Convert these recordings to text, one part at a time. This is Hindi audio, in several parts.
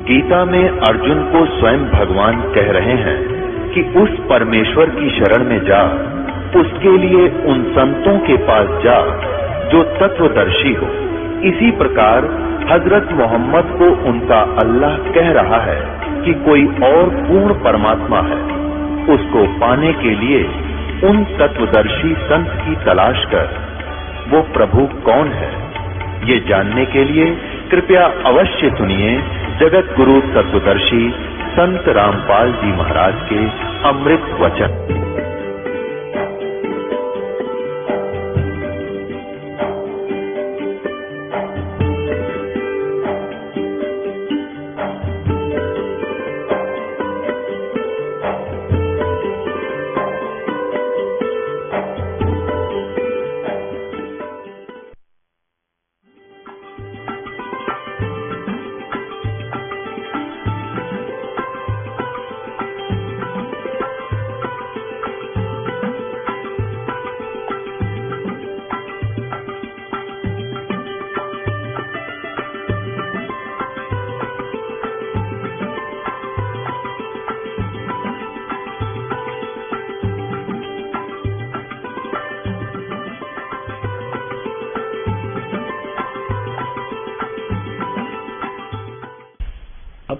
गीता में अर्जुन को स्वयं भगवान कह रहे हैं कि उस परमेश्वर की शरण में जा, उसके लिए उन संतों के पास जा जो तत्वदर्शी हो। इसी प्रकार हजरत मोहम्मद को उनका अल्लाह कह रहा है कि कोई और पूर्ण परमात्मा है। उसको पाने के लिए उन तत्वदर्शी संत की तलाश कर। वो प्रभु कौन है, ये जानने के लिए कृपया अवश्य सुनिए जगत गुरु तत्वदर्शी संत रामपाल जी महाराज के अमृत वचन।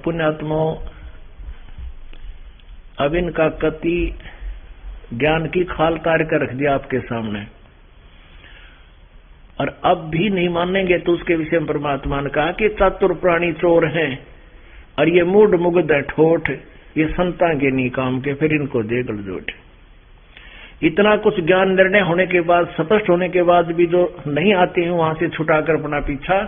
पुण्यात्मो, अब इनका कति ज्ञान की खाल तार कर रख दिया आपके सामने, और अब भी नहीं मानेंगे तो उसके विषय में परमात्मा ने कहा कि चतुर प्राणी चोर हैं और ये मूड मुग्ध है ठोठ, ये संता के नहीं काम के, फिर इनको दे गलजोट। इतना कुछ ज्ञान निर्णय होने के बाद, स्पष्ट होने के बाद भी जो नहीं आते हैं वहां से छुटाकर अपना पीछा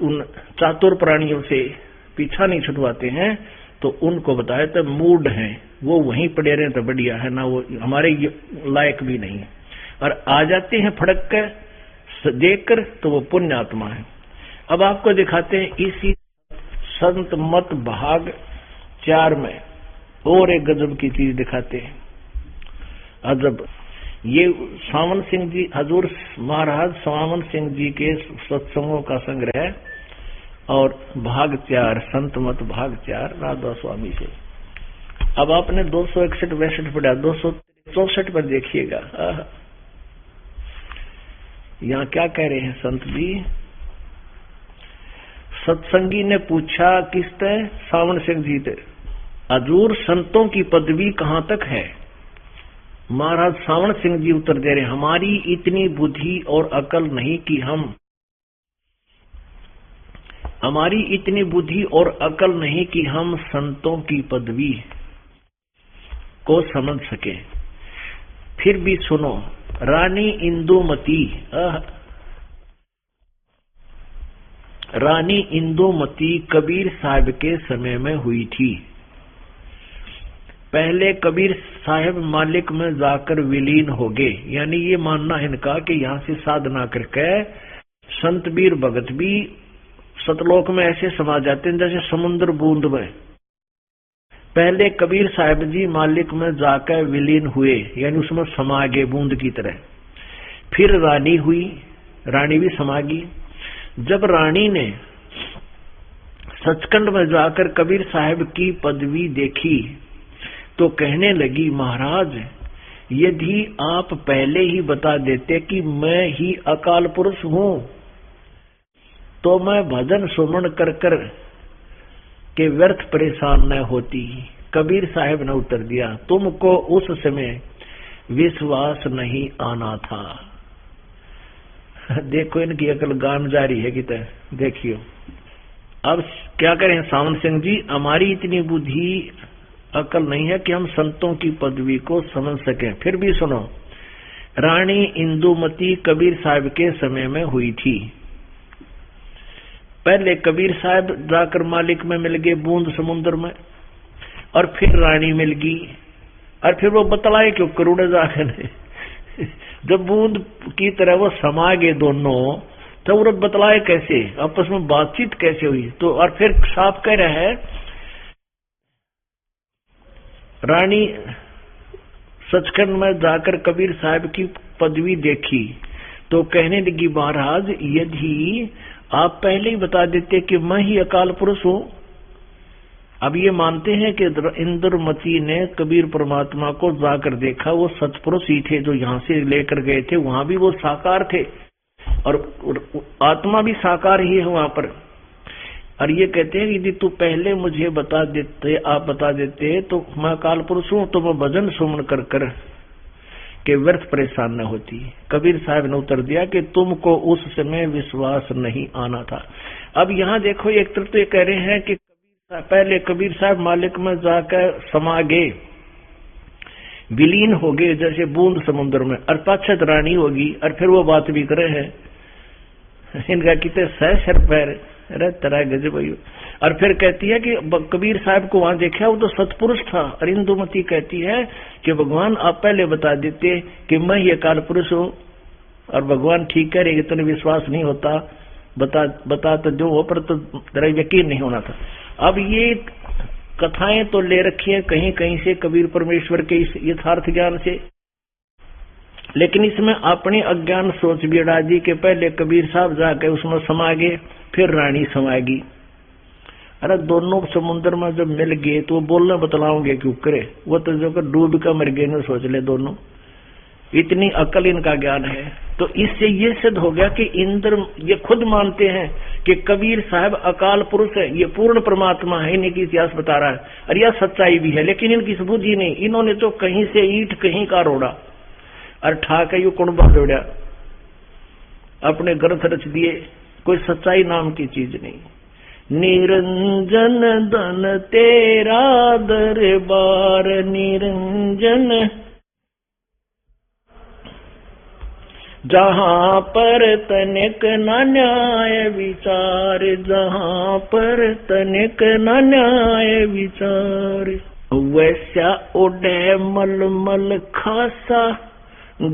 उन चातुर प्राणियों से पीछा नहीं छुटवाते हैं, तो उनको बताया तो मूड हैं, वो वहीं पड़े रहे तो बढ़िया है ना, वो हमारे लायक भी नहीं है। और आ जाते हैं फड़क कर देखकर तो वो पुण्यात्मा है। अब आपको दिखाते हैं इसी संत मत भाग 4 में और एक गजब की चीज दिखाते हैं। अजब, ये सावन सिंह जी, हजूर महाराज सावन सिंह जी के सत्संगों का संग्रह है और भाग 4 संत मत भाग 4 राधा स्वामी से। अब आपने 261-62 पढ़ा, 264 पर देखिएगा। यहाँ क्या कह रहे हैं संत जी। सत्संगी ने पूछा किसते? सावन सिंह जी थे। हजूर संतों की पदवी कहाँ तक है? महाराज सावन सिंह जी उत्तर दे रहे, हमारी इतनी बुद्धि और अकल नहीं कि हम संतों की पदवी को समझ सके। फिर भी सुनो, रानी इंदुमती कबीर साहब के समय में हुई थी। पहले कबीर साहब मालिक में जाकर विलीन हो गए, यानी ये मानना इनका कि यहाँ से साधना करके संत बीर भगत भी सतलोक में ऐसे समा जाते हैं जैसे समुद्र बूंद में। पहले कबीर साहब जी मालिक में जाकर विलीन हुए, यानी उसमें समा गए बूंद की तरह। फिर रानी हुई, रानी भी समा गई। जब रानी ने सचखंड में जाकर कबीर साहब की पदवी देखी तो कहने लगी, महाराज यदि आप पहले ही बता देते कि मैं ही अकाल पुरुष हूं तो मैं भजन सुमन कर कर के व्यर्थ परेशान न होती। कबीर साहब ने उत्तर दिया, तुमको उस समय विश्वास नहीं आना था। देखो इनकी अकल गान जारी है कि देखियो। अब क्या करें सावन सिंह जी, हमारी इतनी बुद्धि अकल नहीं है कि हम संतों की पदवी को समझ सकें। फिर भी सुनो, रानी इंदुमती कबीर साहब के समय में हुई थी। पहले कबीर साहब जाकर मालिक में मिल गए बूंद समुद्र में, और फिर रानी मिल गई, और फिर वो बतलाए क्यों करोड़े जाकर जब बूंद की तरह वो समा गए दोनों, तो वो बतलाए कैसे, आपस में बातचीत कैसे हुई। तो और फिर साफ कह रहा है, रानी सचखंड में जाकर कबीर साहब की पदवी देखी तो कहने लगी, महाराज यदि आप पहले ही बता देते कि मैं ही अकाल पुरुष हूं अब ये मानते हैं कि इंद्रमती ने कबीर परमात्मा को जाकर देखा, वो सतपुरुष ही थे जो यहाँ से लेकर गए थे, वहां भी वो साकार थे और आत्मा भी साकार ही है वहां पर। और ये कहते हैं यदि तू पहले मुझे बता देते, आप बता देते तो मैं काल पुरुष हूं, तो मैं भजन सुमन कर कर के व्यर्थ परेशान न होती। कबीर साहब ने उत्तर दिया कि तुमको उस समय विश्वास नहीं आना था। अब यहाँ देखो, एक तरफ तो ये कह रहे हैं कि पहले कबीर साहब मालिक में जाकर समा गए, विलीन हो गए जैसे बूंद समुद्र में, और पाछत रानी होगी, और फिर वो बात भी करे हैं इनका कितने सर पैर, अरे तरह गजब। और फिर कहती है कि कबीर साहब को वहां देखा, वो तो सतपुरुष था। और इंदुमती कहती है कि भगवान आप पहले बता देते कि मैं ये काल पुरुष हूं, और भगवान ठीक कह रहे, तुम्हें विश्वास नहीं होता, बता तो जो हो, पर तो तेरा यकीन नहीं होना था। अब ये कथाएं तो ले रखी है कहीं कहीं से कबीर परमेश्वर के इस यथार्थ ज्ञान से, लेकिन इसमें अपनी अज्ञान सोच भी अड़ा दी कि पहले कबीर साहब जाके उसमें समा गए, फिर रानी समाएगी। अरे दोनों समुद्र में जब मिल गए तो वो बोलना बतलाओगे क्यों करे, वो तो जो कर डूब का मर गए ना, सोच ले दोनों, इतनी अकल इनका ज्ञान है। तो इससे ये सिद्ध हो गया कि इंद्र ये खुद मानते हैं कि कबीर साहब अकाल पुरुष है, ये पूर्ण परमात्मा है, इन्हीं की इतिहास बता रहा है, और यह सच्चाई भी है। लेकिन इनकी सबूत ही नहीं, इन्होंने तो कहीं से ईंट कहीं का रोड़ा और ठाके यू कुंबा जोड़ा, अपने ग्रंथ रच दिए, कोई सच्चाई नाम की चीज नहीं। निरंजन धन तेरा दरबार निरंजन, जहां पर तनिक न न्याय विचार, जहां पर तनिक न न्याय विचार। वैसा उड़े मलमल खासा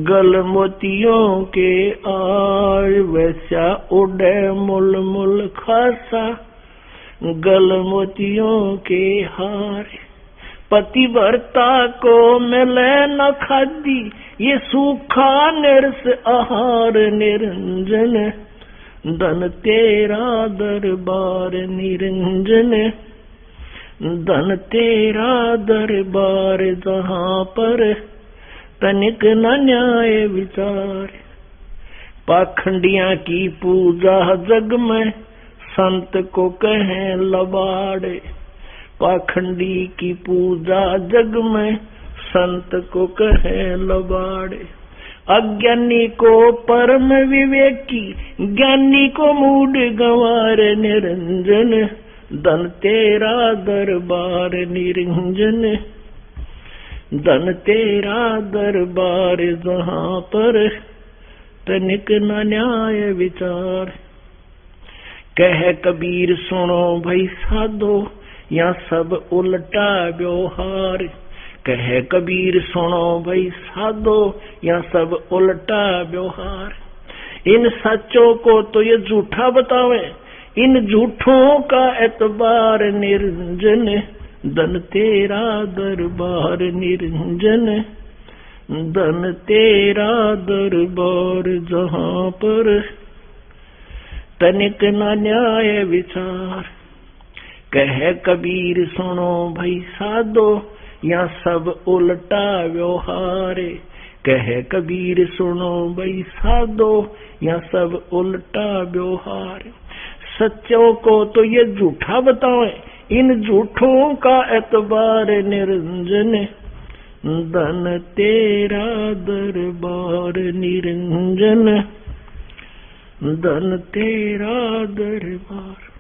गल मोतियों के आड़, वैसा उड़े मुलमुल खासा गल मोतियों के हार। पतिव्रता को मिले न खादी ये सूखा निरस आहार निरंजन, धन तेरा दरबार निरंजन, धन तेरा दरबार, जहां पर तनिक न न्याय विचार। पाखंडियां की पूजा जग में संत को कहें लबाड़े, पाखंडी की पूजा जग में संत को कहें लबाड़े। अज्ञानी को परम विवेकी, ज्ञानी को मूड गंवार निरंजन, धन तेरा दरबार निरंजन, धन तेरा दरबार, जहां पर तनिक न न्याय विचार। कह कबीर सुनो भाई साधो, या सब उल्टा व्यवहार। कह कबीर सुनो भाई साधो, या सब उल्टा व्यवहार। इन सच्चों को तो ये झूठा बतावे, इन झूठों का एतबार निरंजन, धन तेरा दरबार निरंजन, धन तेरा दरबार, जहां पर तनिक न न्याय विचार। कह कबीर सुनो भाई साधो, या सब उल्टा व्यवहार। कह कबीर सुनो भाई साधो, या सब उल्टा व्यवहार। सच्चों को तो ये झूठा बतावे, इन झूठों का एतबार निरंजन, धन तेरा दरबार निरंजन, धन तेरा दरबार।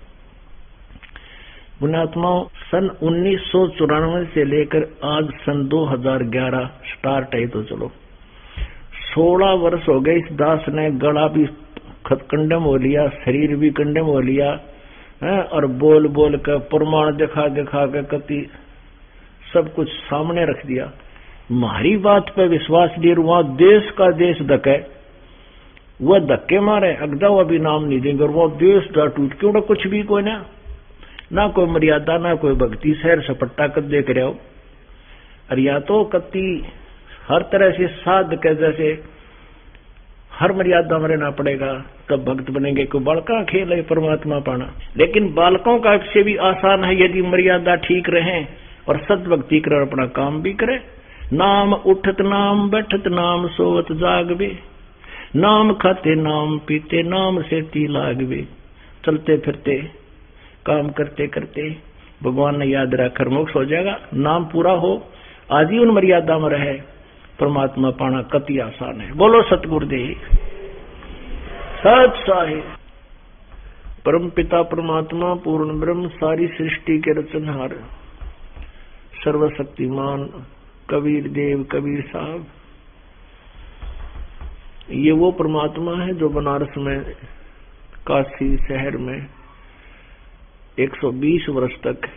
पुण्यात्माओं, सन 1994 से लेकर आज सन 2011 स्टार्ट है, तो चलो 16 वर्ष हो गए। इस दास ने गला भी कंडम हो लिया, शरीर भी कंडम हो लिया है, और बोल बोल कर प्रमाण दिखा दिखा कर कति सब कुछ सामने रख दिया। हमारी बात पे विश्वास नहीं, वहां देश का देश धके, वह धक्के मारे, अगदा हुआ भी नाम नहीं देंगे, और वो देश दा टूट के कुछ भी कोई ना कोई मर्यादा, ना कोई भक्ति, शहर सपट्टा कर देख रहे हो। और या तो कति हर तरह से साध के जैसे हर मर्यादा में रहना पड़ेगा, तब भक्त बनेंगे। कोई बालका खेल है परमात्मा पाना, लेकिन बालकों का से भी आसान है यदि मर्यादा ठीक रहे और सद्भक्ति कर अपना काम भी करे। नाम उठत नाम बैठत नाम सोवत जागवे, नाम खाते नाम पीते नाम से ती लागवे। चलते फिरते काम करते करते भगवान ने याद रखकर मोक्ष हो जाएगा। नाम पूरा हो, आजीवन मर्यादा में रहे, परमात्मा पाना कति आसान है। बोलो सतगुरुदेव सत साहिब। परम पिता परमात्मा पूर्ण ब्रह्म सारी सृष्टि के रचनहार सर्वशक्तिमान कबीर देव कबीर साहब, ये वो परमात्मा है जो बनारस में काशी शहर में 120 वर्ष तक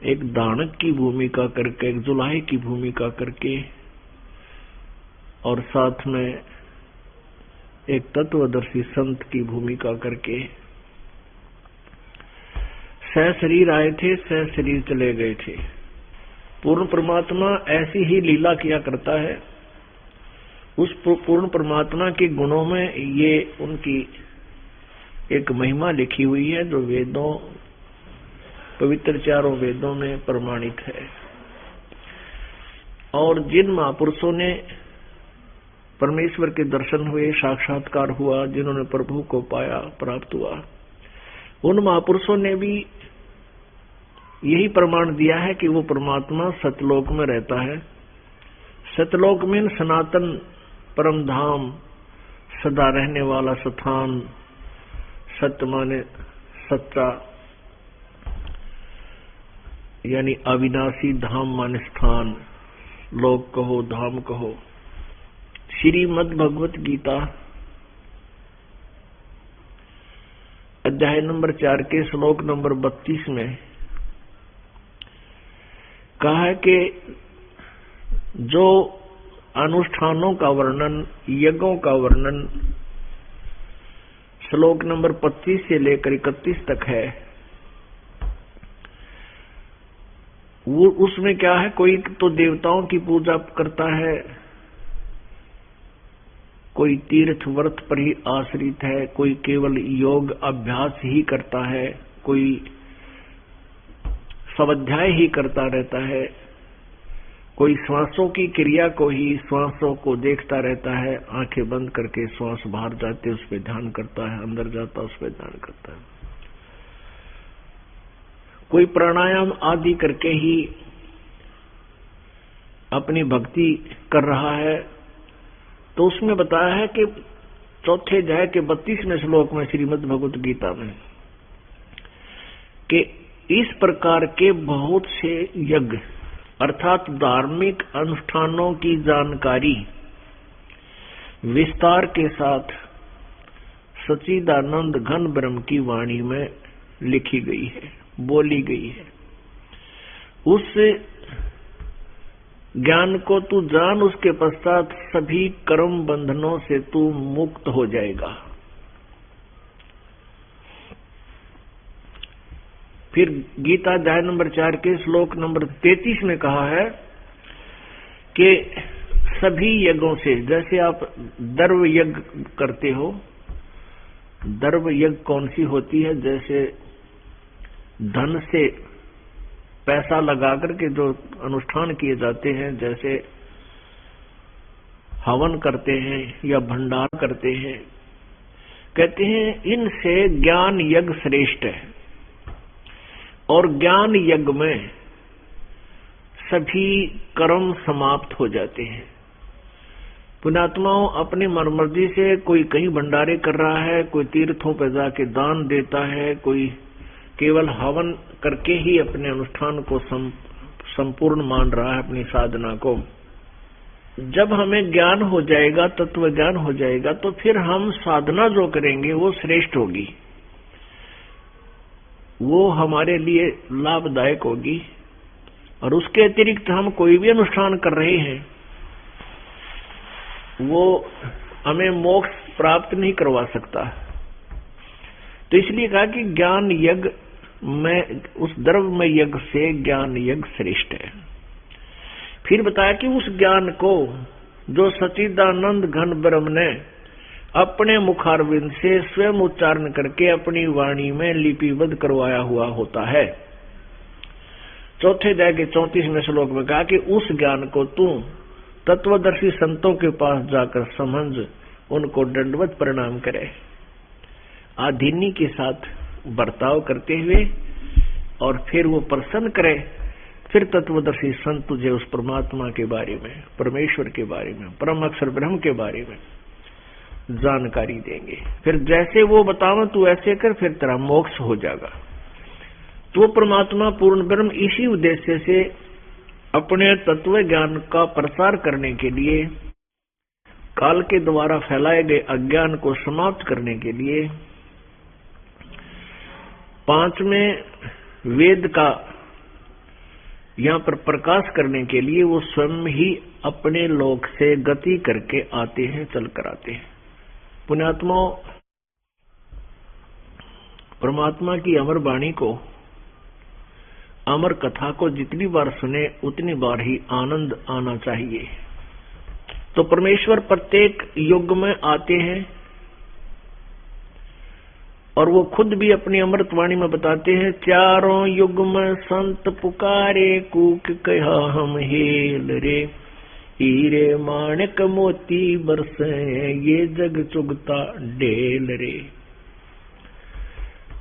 एक दानक की भूमिका करके, एक जुलाहे की भूमिका करके और साथ में एक तत्वदर्शी संत की भूमिका करके सह शरीर आए थे, सह शरीर चले गए थे। पूर्ण परमात्मा ऐसी ही लीला किया करता है। उस पूर्ण परमात्मा के गुणों में ये उनकी एक महिमा लिखी हुई है जो वेदों, पवित्र चारों वेदों में प्रमाणित है। और जिन महापुरुषों ने परमेश्वर के दर्शन हुए, साक्षात्कार हुआ, जिन्होंने प्रभु को पाया, प्राप्त हुआ, उन महापुरुषों ने भी यही प्रमाण दिया है कि वो परमात्मा सतलोक में रहता है। सतलोक में सनातन परम धाम, सदा रहने वाला स्थान, सत्य माने सच्चा, यानी अविनाशी धाम माने स्थान, लोक कहो धाम कहो। श्रीमद् भगवत गीता अध्याय नंबर 4 के श्लोक नंबर 32 में कहा है कि जो अनुष्ठानों का वर्णन, यज्ञों का वर्णन श्लोक नंबर 25 से लेकर 31 तक है, वो उसमें क्या है, कोई तो देवताओं की पूजा करता है, कोई तीर्थ व्रत पर ही आश्रित है, कोई केवल योग अभ्यास ही करता है, कोई स्वाध्याय ही करता रहता है, कोई श्वासों की क्रिया को ही, श्वासों को देखता रहता है, आंखें बंद करके श्वास बाहर जाते उस पर ध्यान करता है, अंदर जाता उस पर ध्यान करता है, कोई प्राणायाम आदि करके ही अपनी भक्ति कर रहा है। तो उसमें बताया है कि चौथे अध्याय के 32वें श्लोक में श्रीमद् भगवत गीता में कि इस प्रकार के बहुत से यज्ञ अर्थात धार्मिक अनुष्ठानों की जानकारी विस्तार के साथ सच्चिदानंद घन ब्रह्म की वाणी में लिखी गई है, बोली गई है। उस ज्ञान को तू जान, उसके पश्चात सभी कर्म बंधनों से तू मुक्त हो जाएगा। फिर गीता अध्याय नंबर 4 के श्लोक नंबर 33 में कहा है कि सभी यज्ञों से, जैसे आप दर्व यज्ञ करते हो, दर्व यज्ञ कौन सी होती है, जैसे धन से पैसा लगा करके जो अनुष्ठान किए जाते हैं, जैसे हवन करते हैं या भंडार करते हैं, कहते हैं इनसे ज्ञान यज्ञ श्रेष्ठ है। और ज्ञान यज्ञ में सभी कर्म समाप्त हो जाते हैं। पुण्यात्माओं अपनी मनमर्जी से कोई कहीं भंडारे कर रहा है, कोई तीर्थों पर जाके दान देता है, कोई केवल हवन करके ही अपने अनुष्ठान को संपूर्ण मान रहा है, अपनी साधना को। जब हमें ज्ञान हो जाएगा, तत्व ज्ञान हो जाएगा, तो फिर हम साधना जो करेंगे वो श्रेष्ठ होगी, वो हमारे लिए लाभदायक होगी। और उसके अतिरिक्त हम कोई भी अनुष्ठान कर रहे हैं वो हमें मोक्ष प्राप्त नहीं करवा सकता। तो इसलिए कहा कि ज्ञान यज्ञ में, उस द्रव्य में यज्ञ से ज्ञान यज्ञ श्रेष्ठ है। फिर बताया कि उस ज्ञान को जो सच्चिदानंद घन ब्रह्म ने अपने मुखारविंद से स्वयं उच्चारण करके अपनी वाणी में लिपिबद्ध करवाया हुआ होता है। चौथे अध्याय के 34वें श्लोक में कहा कि उस ज्ञान को तू तत्वदर्शी संतों के पास जाकर समझ, उनको दंडवत प्रणाम करे, आधीनी के साथ बर्ताव करते हुए, और फिर वो प्रसन्न करे। फिर तत्वदर्शी संत तुझे उस परमात्मा के बारे में, परमेश्वर के बारे में, परम अक्षर ब्रह्म के बारे में जानकारी देंगे। फिर जैसे वो बताओ तू ऐसे कर, फिर तेरा मोक्ष हो जाएगा। तो परमात्मा पूर्ण ब्रह्म इसी उद्देश्य से अपने तत्व ज्ञान का प्रसार करने के लिए, काल के द्वारा फैलाए गए अज्ञान को समाप्त करने के लिए, पांचवें वेद का यहाँ पर प्रकाश करने के लिए वो स्वयं ही अपने लोक से गति करके आते हैं, चल कर आते हैं। पुण्यात्माओं, परमात्मा की अमर वाणी को, अमर कथा को जितनी बार सुने उतनी बार ही आनंद आना चाहिए। तो परमेश्वर प्रत्येक युग में आते हैं और वो खुद भी अपनी अमृतवाणी में बताते हैं, चारों युग में संत पुकारे, कूक कहा हम हेल रे, हीरे माणिक मोती बरसे, ये जग चुगता ढेल रे।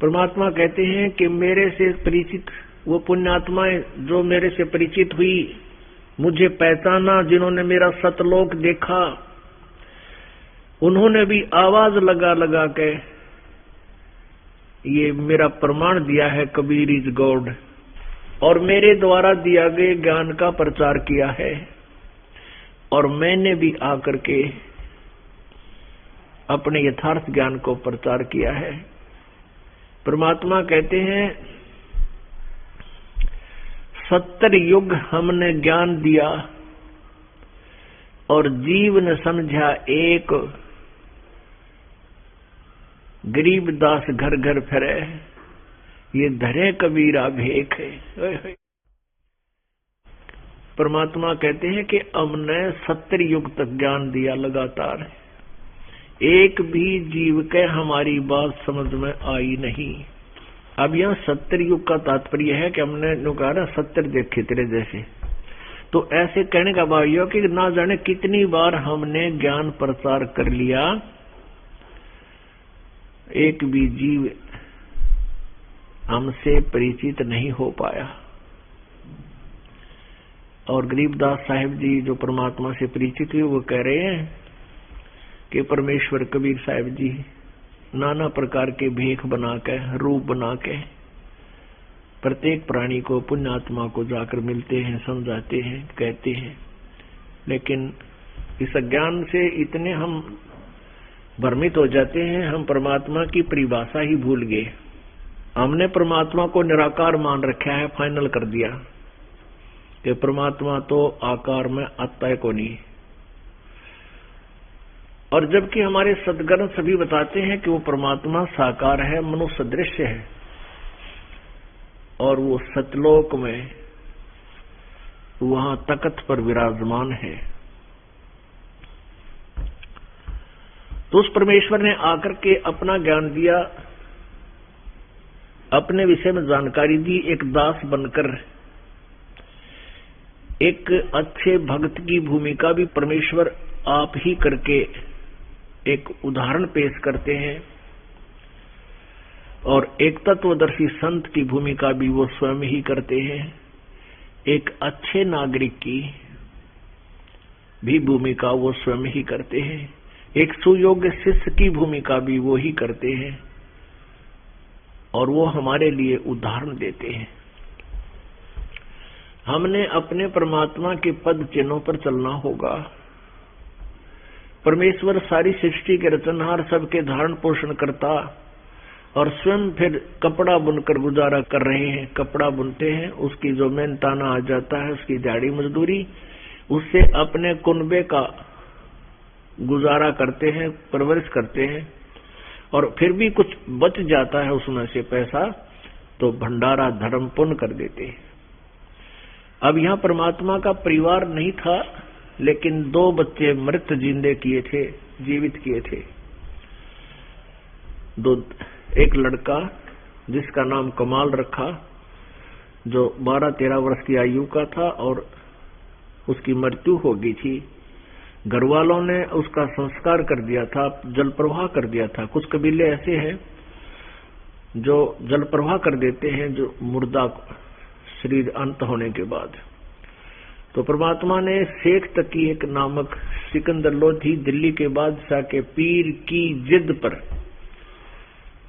परमात्मा कहते हैं कि मेरे से परिचित वो पुण्यात्माएं जो मेरे से परिचित हुई, मुझे पहचाना, जिन्होंने मेरा सतलोक देखा, उन्होंने भी आवाज लगा लगा के ये मेरा प्रमाण दिया है, कबीर इज गॉड, और मेरे द्वारा दिया गए ज्ञान का प्रचार किया है। और मैंने भी आकर के अपने यथार्थ ज्ञान को प्रचार किया है। परमात्मा कहते हैं, 70 युग हमने ज्ञान दिया और जीव ने समझा एक, गरीब दास घर घर फिरे, ये धरे कबीरा भेख है। परमात्मा कहते हैं कि हमने 70 युग तक ज्ञान दिया लगातार, एक भी जीव के हमारी बात समझ में आई नहीं। अब यहाँ 70 युग का तात्पर्य है कि हमने जो कहा ना 70 देखे तेरे जैसे, तो ऐसे कहने का भाव यह कि ना जाने कितनी बार हमने ज्ञान प्रचार कर लिया, एक भी जीव हमसे परिचित नहीं हो पाया। और गरीबदास साहिब जी जो परमात्मा से परिचित हुए, वो कह रहे हैं कि परमेश्वर कबीर साहिब जी नाना प्रकार के भेख बना के, रूप बना के प्रत्येक प्राणी को, पुण्यात्मा को जाकर मिलते हैं, समझाते हैं, कहते हैं। लेकिन इस अज्ञान से इतने हम भ्रमित हो जाते हैं, हम परमात्मा की परिभाषा ही भूल गए। हमने परमात्मा को निराकार मान रखा है, फाइनल कर दिया कि परमात्मा तो आकार में आता है को नहीं। और जबकि हमारे सद्गुरु सभी बताते हैं कि वो परमात्मा साकार है, मनुष्य दृश्य है, और वो सतलोक में वहां तख्त पर विराजमान है। तो उस परमेश्वर ने आकर के अपना ज्ञान दिया, अपने विषय में जानकारी दी, एक दास बनकर एक अच्छे भक्त की भूमिका भी परमेश्वर आप ही करके एक उदाहरण पेश करते हैं, और एक तत्वदर्शी संत की भूमिका भी वो स्वयं ही करते हैं। एक अच्छे नागरिक की भी भूमिका वो स्वयं ही करते हैं। एक सुयोग्य शिष्य की भूमिका भी वो ही करते हैं, और वो हमारे लिए उदाहरण देते हैं। हमने अपने परमात्मा के पद चिन्हों पर चलना होगा। परमेश्वर सारी सृष्टि के रचनहार, सबके धारण पोषण करता, और स्वयं फिर कपड़ा बुनकर गुजारा कर रहे हैं। कपड़ा बुनते हैं, उसकी जो मेहनताना आ जाता है, उसकी दिहाड़ी मजदूरी, उससे अपने कुनबे का गुजारा करते हैं, परवरिश करते हैं, और फिर भी कुछ बच जाता है उसमें से पैसा, तो भंडारा धर्म पुण्य कर देते हैं। अब यहाँ परमात्मा का परिवार नहीं था, लेकिन 2 बच्चे मृत जिंदे किए थे, जीवित किए थे। एक लड़का जिसका नाम कमाल रखा, जो 12-13 वर्ष की आयु का था और उसकी मृत्यु हो गई थी। घर वालों ने उसका संस्कार कर दिया था, जल प्रवाह कर दिया था। कुछ कबीले ऐसे हैं जो जल प्रवाह कर देते हैं, जो मुर्दा शरीर अंत होने के बाद। तो परमात्मा ने शेख तकी एक नामक सिकंदर लोधी दिल्ली के बादशाह के पीर की जिद पर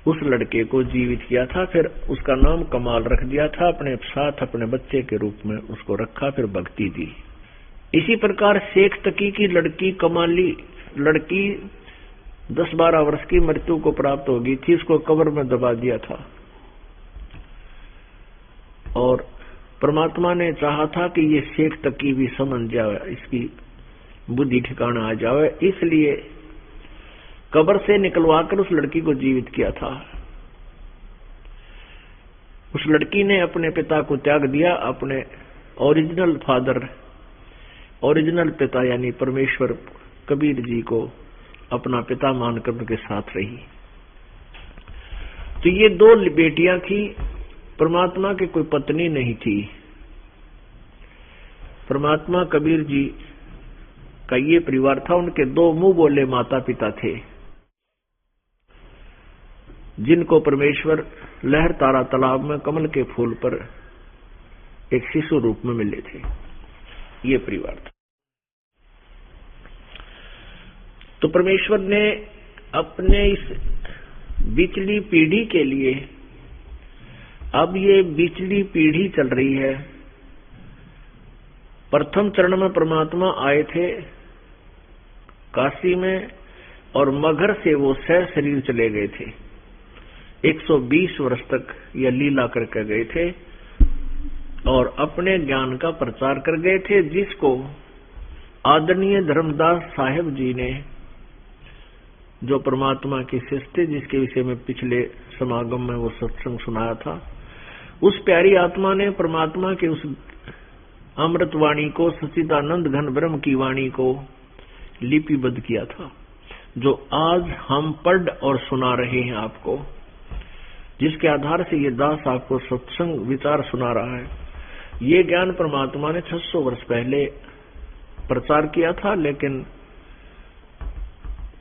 उस लड़के को जीवित किया था। फिर उसका नाम कमाल रख दिया था, अपने साथ अपने बच्चे के रूप में उसको रखा, फिर भक्ति दी। इसी प्रकार शेख तकी की लड़की कमाली लड़की 10-12 वर्ष की मृत्यु को प्राप्त हो गई थी। उसको कब्र में दबा दिया था और परमात्मा ने चाहा था कि ये शेख तकी भी समझ जाए, इसकी बुद्धि ठिकाना आ जाए, इसलिए कब्र से निकलवाकर उस लड़की को जीवित किया था। उस लड़की ने अपने पिता को त्याग दिया, अपने ओरिजिनल फादर, ओरिजिनल पिता यानी परमेश्वर कबीर जी को अपना पिता मानकर उनके साथ रही। तो ये 2 बेटियां थी, परमात्मा की कोई पत्नी नहीं थी। परमात्मा कबीर जी का ये परिवार था। उनके 2 मुंह बोले माता पिता थे, जिनको परमेश्वर लहर तारा तालाब में कमल के फूल पर एक शिशु रूप में मिले थे। ये परिवार था। तो परमेश्वर ने अपने इस बिचली पीढ़ी के लिए, अब ये बिचली पीढ़ी चल रही है। प्रथम चरण में परमात्मा आए थे काशी में और मगहर से वो शरीर चले गए थे। 120 वर्ष तक यह लीला करके गए थे और अपने ज्ञान का प्रचार कर गए थे, जिसको आदरणीय धर्मदास साहेब जी ने, जो परमात्मा की शिष्य थे, जिसके विषय में पिछले समागम में वो सत्संग सुनाया था, उस प्यारी आत्मा ने परमात्मा के उस अमृत वाणी को, सच्चिदानंद घन ब्रह्म की वाणी को लिपिबद्ध किया था, जो आज हम पढ़ और सुना रहे हैं आपको, जिसके आधार से ये दास आपको सत्संग विचार सुना रहा है। ये ज्ञान परमात्मा ने 600 वर्ष पहले प्रचार किया था, लेकिन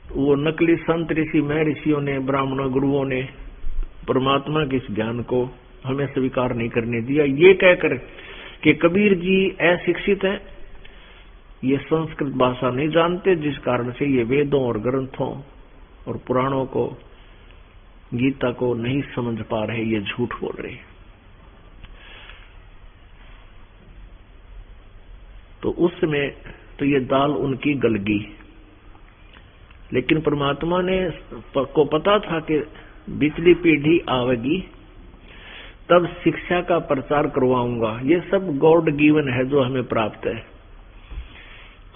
वो नकली संत ऋषि महर्षियों ने, ब्राह्मणों गुरुओं ने परमात्मा के इस ज्ञान को हमें स्वीकार नहीं करने दिया, ये कहकर कि कबीर जी अशिक्षित हैं, ये संस्कृत भाषा नहीं जानते, जिस कारण से ये वेदों और ग्रंथों और पुराणों को, गीता को नहीं समझ पा रहे, ये झूठ बोल रहे। तो उस समय तो ये दाल उनकी गलगी, लेकिन परमात्मा ने को पता था कि बिचली पीढ़ी आवेगी, तब शिक्षा का प्रचार करवाऊंगा। ये सब गॉड गिवन है जो हमें प्राप्त है।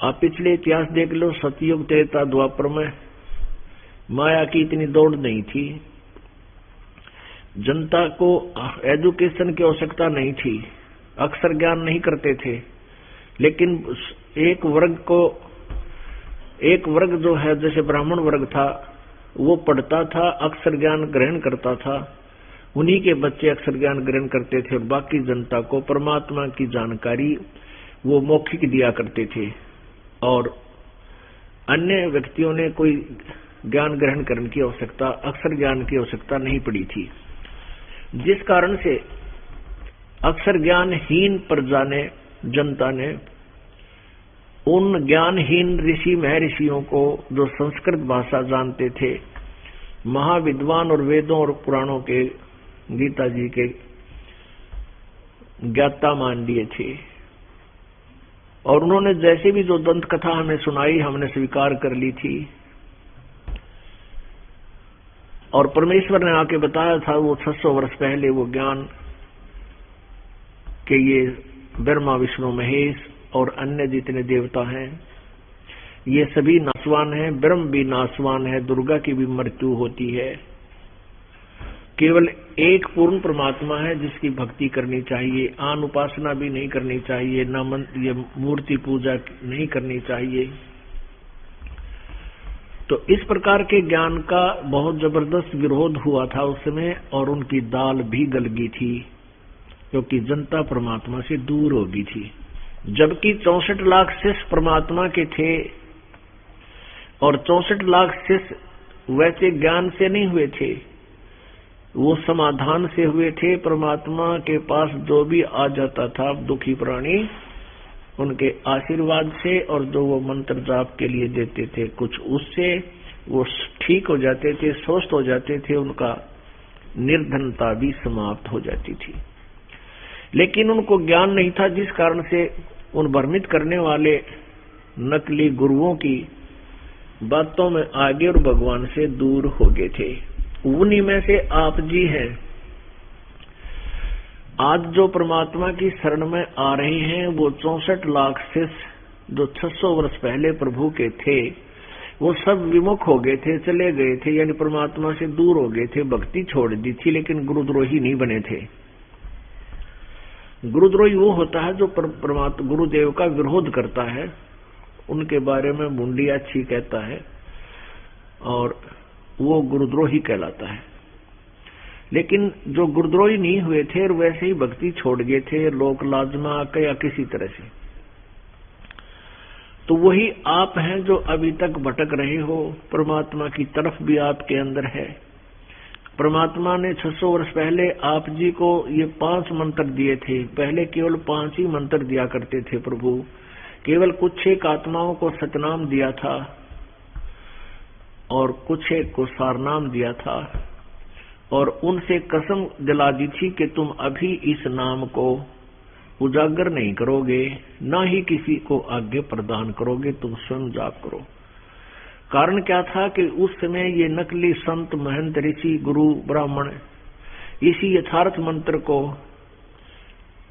आप पिछले इतिहास देख लो, सतयुग त्रेता द्वापर में माया की इतनी दौड़ नहीं थी, जनता को एजुकेशन की आवश्यकता नहीं थी, अक्षर ज्ञान नहीं करते थे, लेकिन एक वर्ग जो है, जैसे ब्राह्मण वर्ग था, वो पढ़ता था, अक्षर ज्ञान ग्रहण करता था, उन्हीं के बच्चे अक्षर ज्ञान ग्रहण करते थे और बाकी जनता को परमात्मा की जानकारी वो मौखिक दिया करते थे और अन्य व्यक्तियों ने कोई ज्ञान ग्रहण करने की आवश्यकता, अक्षर ज्ञान की आवश्यकता नहीं पड़ी थी, जिस कारण से अक्षर ज्ञानहीन प्रजा ने, जनता ने उन ज्ञानहीन ऋषि महर्षियों को, जो संस्कृत भाषा जानते थे, महाविद्वान और वेदों और पुराणों के, गीता जी के ज्ञाता मान लिए थे। और उन्होंने जैसे भी जो दंत कथा हमें सुनाई, हमने स्वीकार कर ली थी। और परमेश्वर ने आके बताया था वो 600 वर्ष पहले वो ज्ञान कि ये ब्रह्मा विष्णु महेश और अन्य जितने देवता हैं ये सभी नाशवान हैं, ब्रह्म भी नाशवान है, दुर्गा की भी मृत्यु होती है। केवल एक पूर्ण परमात्मा है जिसकी भक्ति करनी चाहिए, आन उपासना भी नहीं करनी चाहिए, न ये मूर्ति पूजा नहीं करनी चाहिए। तो इस प्रकार के ज्ञान का बहुत जबरदस्त विरोध हुआ था उस समय, और उनकी दाल भी गल गई थी, क्योंकि जनता परमात्मा से दूर हो गई थी। जबकि 64 लाख शिष्य परमात्मा के थे, और 64 लाख शिष्य वैसे ज्ञान से नहीं हुए थे, वो समाधान से हुए थे। परमात्मा के पास जो भी आ जाता था दुखी प्राणी, उनके आशीर्वाद से, और जो वो मंत्र जाप के लिए देते थे कुछ उससे वो ठीक हो जाते थे, स्वस्थ हो जाते थे, उनका निर्धनता भी समाप्त हो जाती थी। लेकिन उनको ज्ञान नहीं था, जिस कारण से उन भ्रमित करने वाले नकली गुरुओं की बातों में आगे और भगवान से दूर हो गए थे। उन्हीं में से आप जी हैं। आज जो परमात्मा की शरण में आ रहे हैं वो 64 लाख शिष्य जो 600 वर्ष पहले प्रभु के थे, वो सब विमुख हो गए थे, चले गए थे, यानी परमात्मा से दूर हो गए थे, भक्ति छोड़ दी थी, लेकिन गुरुद्रोही नहीं बने थे। गुरुद्रोही वो होता है जो परमात्मा गुरुदेव का विरोध करता है, उनके बारे में मुंडी अच्छी कहता है, और वो गुरुद्रोही कहलाता है। लेकिन जो गुरुद्रोही नहीं हुए थे और वैसे ही भक्ति छोड़ गए थे लोक लाज में आकर या किसी तरह से, तो वही आप हैं जो अभी तक भटक रहे हो। परमात्मा की तरफ भी आपके अंदर है। परमात्मा ने 600 वर्ष पहले आप जी को ये 5 मंत्र दिए थे। पहले केवल 5 ही मंत्र दिया करते थे प्रभु, केवल कुछ एक आत्माओं को सतनाम दिया था और कुछ एक को सारनाम दिया था, और उनसे कसम दिला दी थी कि तुम अभी इस नाम को उजागर नहीं करोगे, ना ही किसी को आगे प्रदान करोगे, तुम स्वयं जाप करो। कारण क्या था कि उस समय ये नकली संत महंत ऋषि गुरु ब्राह्मण इसी यथार्थ मंत्र को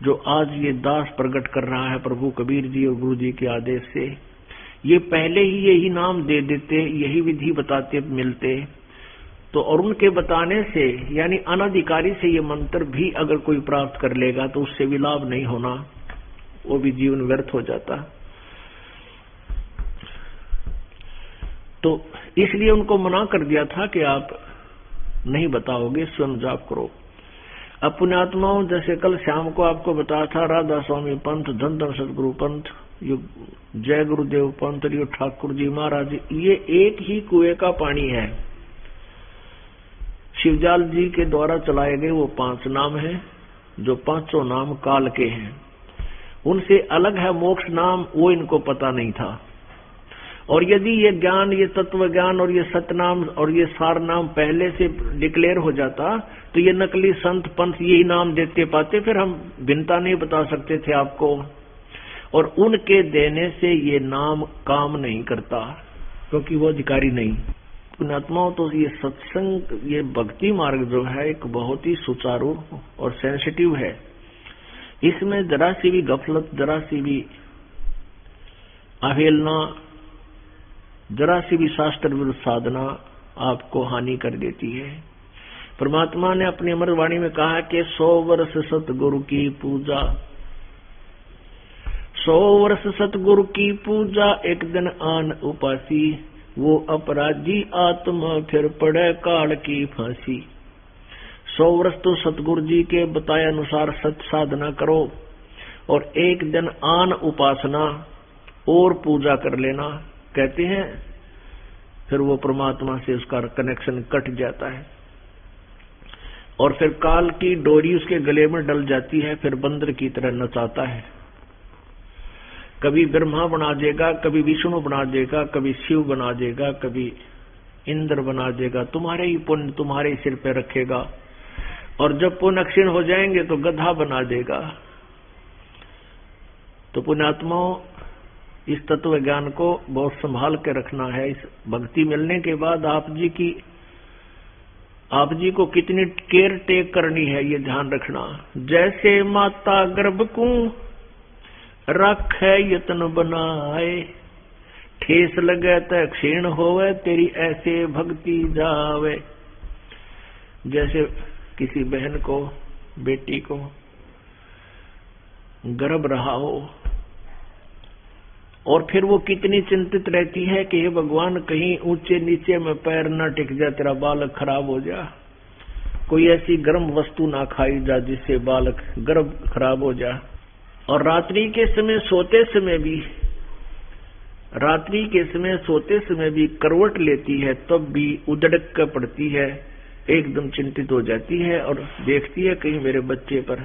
जो आज ये दास प्रकट कर रहा है प्रभु कबीर जी और गुरु जी के आदेश से, ये पहले ही यही नाम दे देते, यही विधि बताते मिलते, तो और उनके बताने से यानी अनाधिकारी से ये मंत्र भी अगर कोई प्राप्त कर लेगा तो उससे भी लाभ नहीं होना, वो भी जीवन व्यर्थ हो जाता। तो इसलिए उनको मना कर दिया था कि आप नहीं बताओगे, स्वयं जाप करो। अब पुण्यात्माओं, जैसे कल शाम को आपको बताया था, राधा स्वामी पंथ, धन धन सदगुरु पंथ, जय गुरुदेव पंथ, ठाकुर जी महाराज, ये एक ही कुएं का पानी है। शिवजाल जी के द्वारा चलाए गए वो 5 नाम हैं, जो 5 नाम काल के हैं। उनसे अलग है मोक्ष नाम, वो इनको पता नहीं था। और यदि ये ज्ञान, ये तत्व ज्ञान और ये सतनाम और ये सार नाम पहले से डिक्लेयर हो जाता तो ये नकली संत पंथ यही नाम देते पाते, फिर हम भिन्नता नहीं बता सकते थे आपको। और उनके देने से ये नाम काम नहीं करता, क्योंकि वो अधिकारी नहीं। पुण्यात्माओं, तो ये सत्संग, ये भक्ति मार्ग जो है एक बहुत ही सुचारू और सेंसिटिव है। इसमें जरा सी भी गफलत, जरा सी भी अवहेलना, जरा सी भी शास्त्र विरुद्ध साधना आपको हानि कर देती है। परमात्मा ने अपनी अमर वाणी में कहा कि 100 वर्ष सतगुरु की पूजा, 100 वर्ष सतगुरु की पूजा, एक दिन आन उपासी, वो अपराधी आत्मा फिर पड़े काल की फांसी। 100 वर्ष तो सतगुरु जी के बताए अनुसार सत साधना करो, और एक दिन आन उपासना और पूजा कर लेना, कहते हैं फिर वो परमात्मा से उसका कनेक्शन कट जाता है, और फिर काल की डोरी उसके गले में डल जाती है, फिर बंदर की तरह नचाता है। कभी ब्रह्मा बना देगा, कभी विष्णु बना देगा, कभी शिव बना देगा, कभी इंद्र बना देगा, तुम्हारे ही पुण्य तुम्हारे सिर पे रखेगा, और जब पुण्य क्षीण हो जाएंगे तो गधा बना देगा। तो पुण्यात्माओं, इस तत्व ज्ञान को बहुत संभाल के रखना है। इस भक्ति मिलने के बाद आप जी को कितनी केयर टेक करनी है, ये ध्यान रखना। जैसे माता गर्भ को रखे यत्न बनाए, ठेस लगे त क्षीण होवे, तेरी ऐसे भक्ति जावे। जैसे किसी बहन को, बेटी को गर्भ रहा हो, और फिर वो कितनी चिंतित रहती है कि हे भगवान कहीं ऊंचे नीचे में पैर न टिक जा, तेरा बालक खराब हो जा, कोई ऐसी गर्म वस्तु ना खाई जा जिससे बालक गर्भ खराब हो जा। और रात्रि के समय सोते समय भी करवट लेती है, तब भी उधड़क कर पड़ती है, एकदम चिंतित हो जाती है और देखती है कहीं मेरे बच्चे पर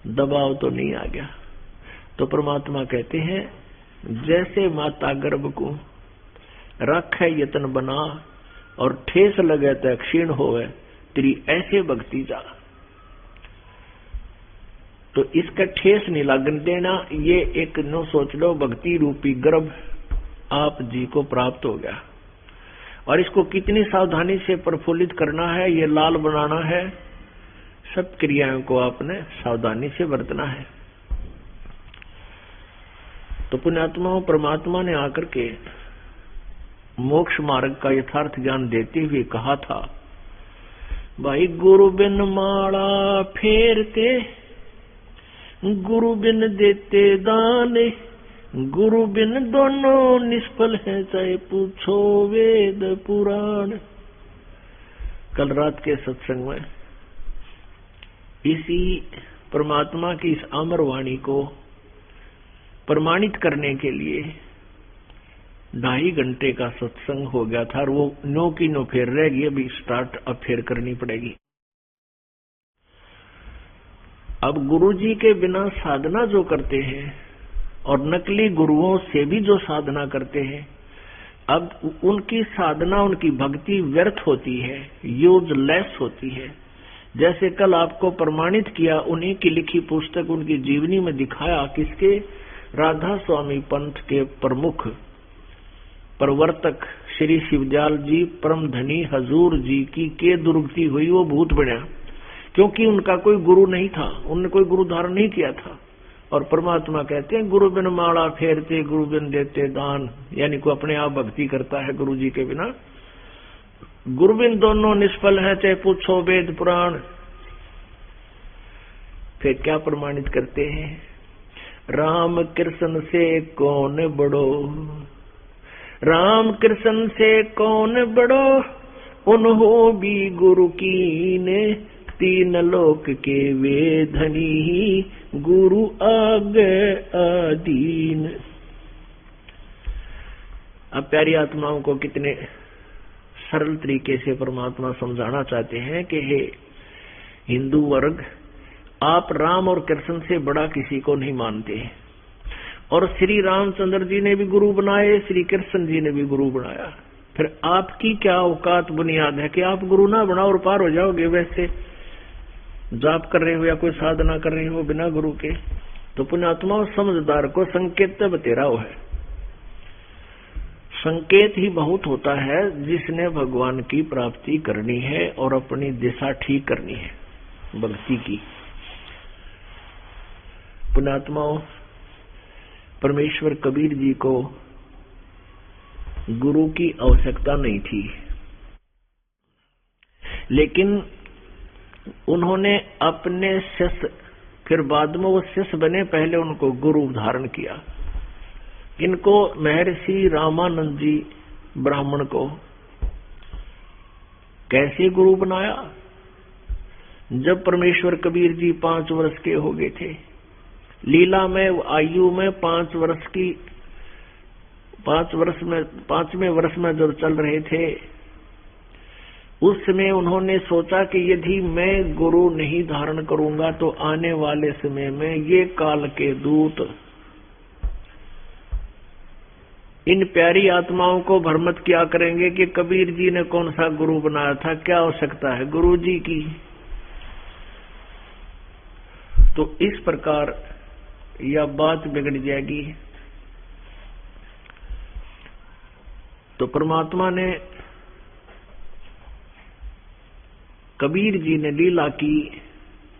दबाव तो नहीं आ गया। तो परमात्मा कहते हैं जैसे माता गर्भ को रखे यतन बना और ठेस लगे तो क्षीण होवे, तेरी ऐसे भक्ति जा। तो इसका ठेस नहीं लगन देना, ये एक नो सोच लो भक्ति रूपी गर्भ आप जी को प्राप्त हो गया। और इसको कितनी सावधानी से प्रफुल्लित करना है, ये लाल बनाना है, सब क्रियाओं को आपने सावधानी से बरतना है। तो पुण्यात्माओं, परमात्मा ने आकर के मोक्ष मार्ग का यथार्थ ज्ञान देते हुए कहा था, भाई गुरु बिन माला फेरते, गुरु बिन देते दान, गुरु बिन दोनों निष्फल हैं, चाहे पूछो वेद पुराण। कल रात के सत्संग में इसी परमात्मा की इस अमर वाणी को प्रमाणित करने के लिए 2.5 घंटे का सत्संग हो गया था, और वो 9 की 9 फेर रह गई, अभी स्टार्ट अब फेर करनी पड़ेगी। अब गुरुजी के बिना साधना जो करते हैं और नकली गुरुओं से भी जो साधना करते हैं, अब उनकी साधना, उनकी भक्ति व्यर्थ होती है, यूजलेस होती है। जैसे कल आपको प्रमाणित किया, उन्हीं की लिखी पुस्तक उनकी जीवनी में दिखाया, किसके, राधा स्वामी पंथ के प्रमुख प्रवर्तक श्री शिवदयाल जी परम धनी हजूर जी की के दुर्गति हुई, वो भूत बना, क्योंकि उनका कोई गुरु नहीं था, उन्होंने कोई गुरु धारण नहीं किया था। और परमात्मा कहते हैं गुरु बिन माला फेरते, गुरु बिन देते दान, यानी को अपने आप भक्ति करता है गुरु जी के बिना। गुरु बिन दोनों निष्फल है, चाहे पूछो वेद पुराण। फिर क्या प्रमाणित करते हैं, राम कृष्ण से कौन बड़ो, राम कृष्ण से कौन बड़ो, उन्हों भी गुरु कीने, 3 लोक के वे धनी, गुरु आगे अधीन। अब प्यारी आत्माओं को कितने सरल तरीके से परमात्मा समझाना चाहते हैं कि हे हिंदू वर्ग, आप राम और कृष्ण से बड़ा किसी को नहीं मानते। और श्री रामचंद्र जी ने भी गुरु बनाए, श्री कृष्ण जी ने भी गुरु बनाया, फिर आपकी क्या औकात बुनियाद है कि आप गुरु ना बनाओ और पार हो जाओगे। वैसे जाप कर रहे हो या कोई साधना कर रहे हो बिना गुरु के, तो पुण्यात्मा समझदार को संकेत बतेरा हो है। संकेत ही बहुत होता है जिसने भगवान की प्राप्ति करनी है और अपनी दिशा ठीक करनी है भक्ति की। पुण्यात्माओं, परमेश्वर कबीर जी को गुरु की आवश्यकता नहीं थी, लेकिन उन्होंने अपने शिष्य, फिर बाद में वो शिष्य बने, पहले उनको गुरु धारण किया। इनको महर्षि रामानंद जी ब्राह्मण को कैसे गुरु बनाया, जब परमेश्वर कबीर जी 5 वर्ष के हो गए थे, लीला में आयु में 5 वर्ष की, 5वें वर्ष में जब चल रहे थे, उस समय उन्होंने सोचा कि यदि मैं गुरु नहीं धारण करूंगा तो आने वाले समय में ये काल के दूत इन प्यारी आत्माओं को भ्रमित किया करेंगे कि कबीर जी ने कौन सा गुरु बनाया था, क्या आवश्यकता है गुरु जी की। तो इस प्रकार यह बात बिगड़ जाएगी। तो परमात्मा ने, कबीर जी ने लीला की,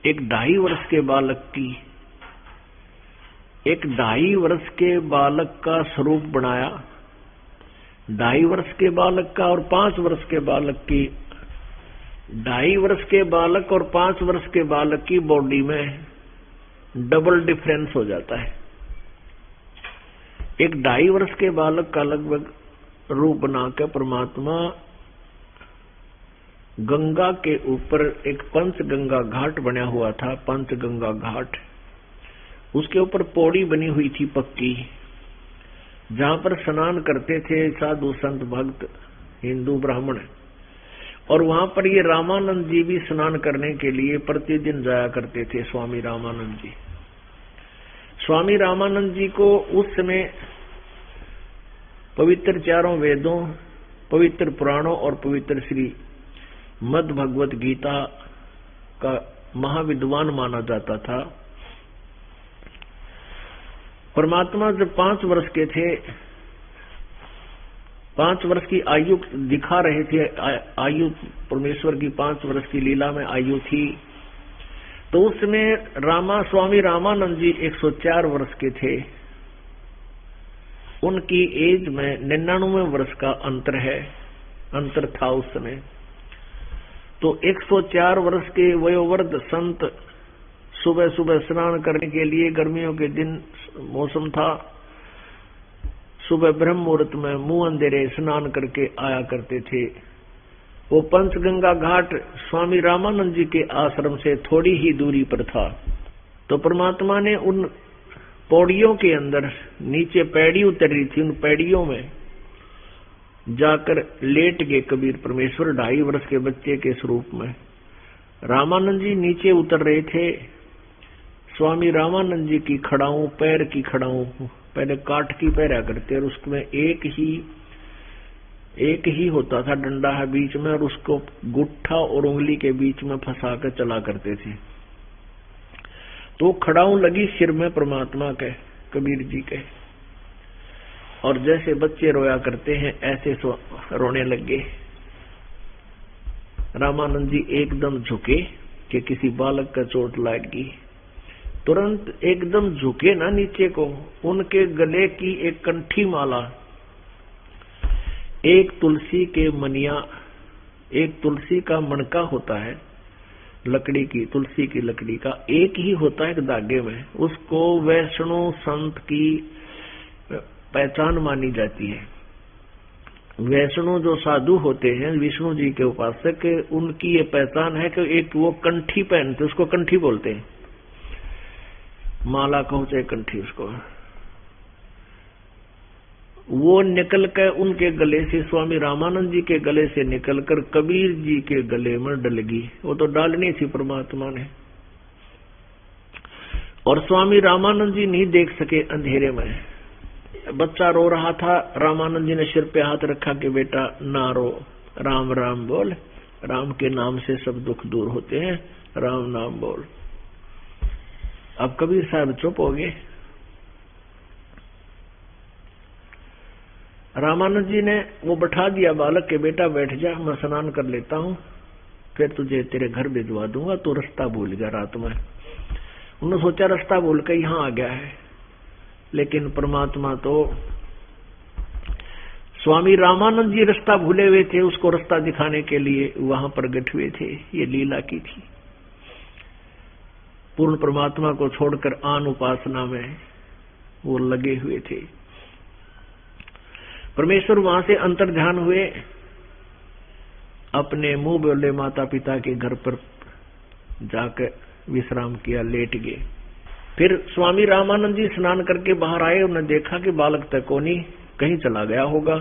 एक 2.5 वर्ष के बालक की, एक 2.5 वर्ष के बालक का स्वरूप बनाया, 2.5 वर्ष के बालक का और 5 वर्ष के बालक की 2.5 वर्ष के बालक और 5 वर्ष के बालक की बॉडी में डबल डिफरेंस हो जाता है। एक 2.5 वर्ष के बालक का लगभग रूप बनाकर परमात्मा गंगा के ऊपर एक पंचगंगा घाट बना हुआ था, पंचगंगा घाट, उसके ऊपर पौड़ी बनी हुई थी पक्की, जहां पर स्नान करते थे साधु संत भक्त हिंदू ब्राह्मण। और वहां पर ये रामानंद जी भी स्नान करने के लिए प्रतिदिन जाया करते थे। स्वामी रामानंद जी, स्वामी रामानंद जी को उस समय पवित्र चारों वेदों, पवित्र पुराणों और पवित्र श्री मद भगवत गीता का महाविद्वान माना जाता था। परमात्मा जब 5 वर्ष के थे, 5 वर्ष की आयु दिखा रहे थे, आयु परमेश्वर की 5 वर्ष की लीला में आयु थी, तो उसमें स्वामी रामानंद जी 104 वर्ष के थे। उनकी एज में 99 वर्ष का अंतर था उस समय। तो 104 वर्ष के वयोवृद्ध संत सुबह सुबह स्नान करने के लिए, गर्मियों के दिन मौसम था, सुबह ब्रह्म मुहूर्त में मुंह अंधेरे स्नान करके आया करते थे। वो पंचगंगा घाट स्वामी रामानंद जी के आश्रम से थोड़ी ही दूरी पर था। तो परमात्मा ने उन पौड़ियों के अंदर नीचे पैड़ी उतरी थी, उन पैड़ियों में जाकर लेट गए कबीर परमेश्वर 2.5 वर्ष के बच्चे के स्वरूप में। रामानंद जी नीचे उतर रहे थे। स्वामी रामानंद जी की खड़ाऊं, पैर की खड़ाऊं पहले काठ की पैरा करते और उसमें एक ही होता था, डंडा है बीच में, और उसको गुट्ठा और उंगली के बीच में फंसा कर चला करते थे। तो खड़ाऊं लगी सिर में परमात्मा के, कबीर जी के, और जैसे बच्चे रोया करते हैं ऐसे रोने लगे। रामानंद जी एकदम झुके कि किसी बालक का चोट लगी। तुरंत एकदम झुके ना नीचे को, उनके गले की एक कंठी माला, एक तुलसी के मनिया, एक तुलसी का मणका होता है लकड़ी की, तुलसी की लकड़ी का, एक ही होता है एक धागे में, उसको वैष्णो संत की पहचान मानी जाती है। वैष्णो जो साधु होते हैं, विष्णु जी के उपासक, उनकी ये पहचान है कि एक वो कंठी पहनते, उसको कंठी बोलते हैं, माला कहो चाहे कंठी, उसको वो निकल कर उनके गले से, स्वामी रामानंद जी के गले से निकलकर कबीर जी के गले में डल गई। वो तो डालनी थी परमात्मा ने, और स्वामी रामानंद जी नहीं देख सके अंधेरे में। बच्चा रो रहा था, रामानंद जी ने सिर पे हाथ रखा कि बेटा ना रो, राम राम बोल, राम के नाम से सब दुख दूर होते हैं, राम नाम बोल। अब कबीर साहब चुप हो गए। रामानंद जी ने वो बैठा दिया बालक के, बेटा बैठ जा, मैं स्नान कर लेता हूँ, फिर तुझे तेरे घर भिजवा दूंगा, तो रास्ता भूल गया रात में। उन्होंने सोचा रास्ता भूल कर यहाँ आ गया है, लेकिन परमात्मा तो, स्वामी रामानंद जी रास्ता भूले हुए थे, उसको रास्ता दिखाने के लिए वहां प्रगट हुए थे। ये लीला की थी। पूर्ण परमात्मा को छोड़कर आन उपासना में वो लगे हुए थे। परमेश्वर वहां से अंतर्ध्यान हुए, अपने मुंह बोले माता पिता के घर पर जाकर विश्राम किया, लेट गए। फिर स्वामी रामानंद जी स्नान करके बाहर आए, उन्होंने देखा कि बालक तक को नहीं, कहीं चला गया होगा,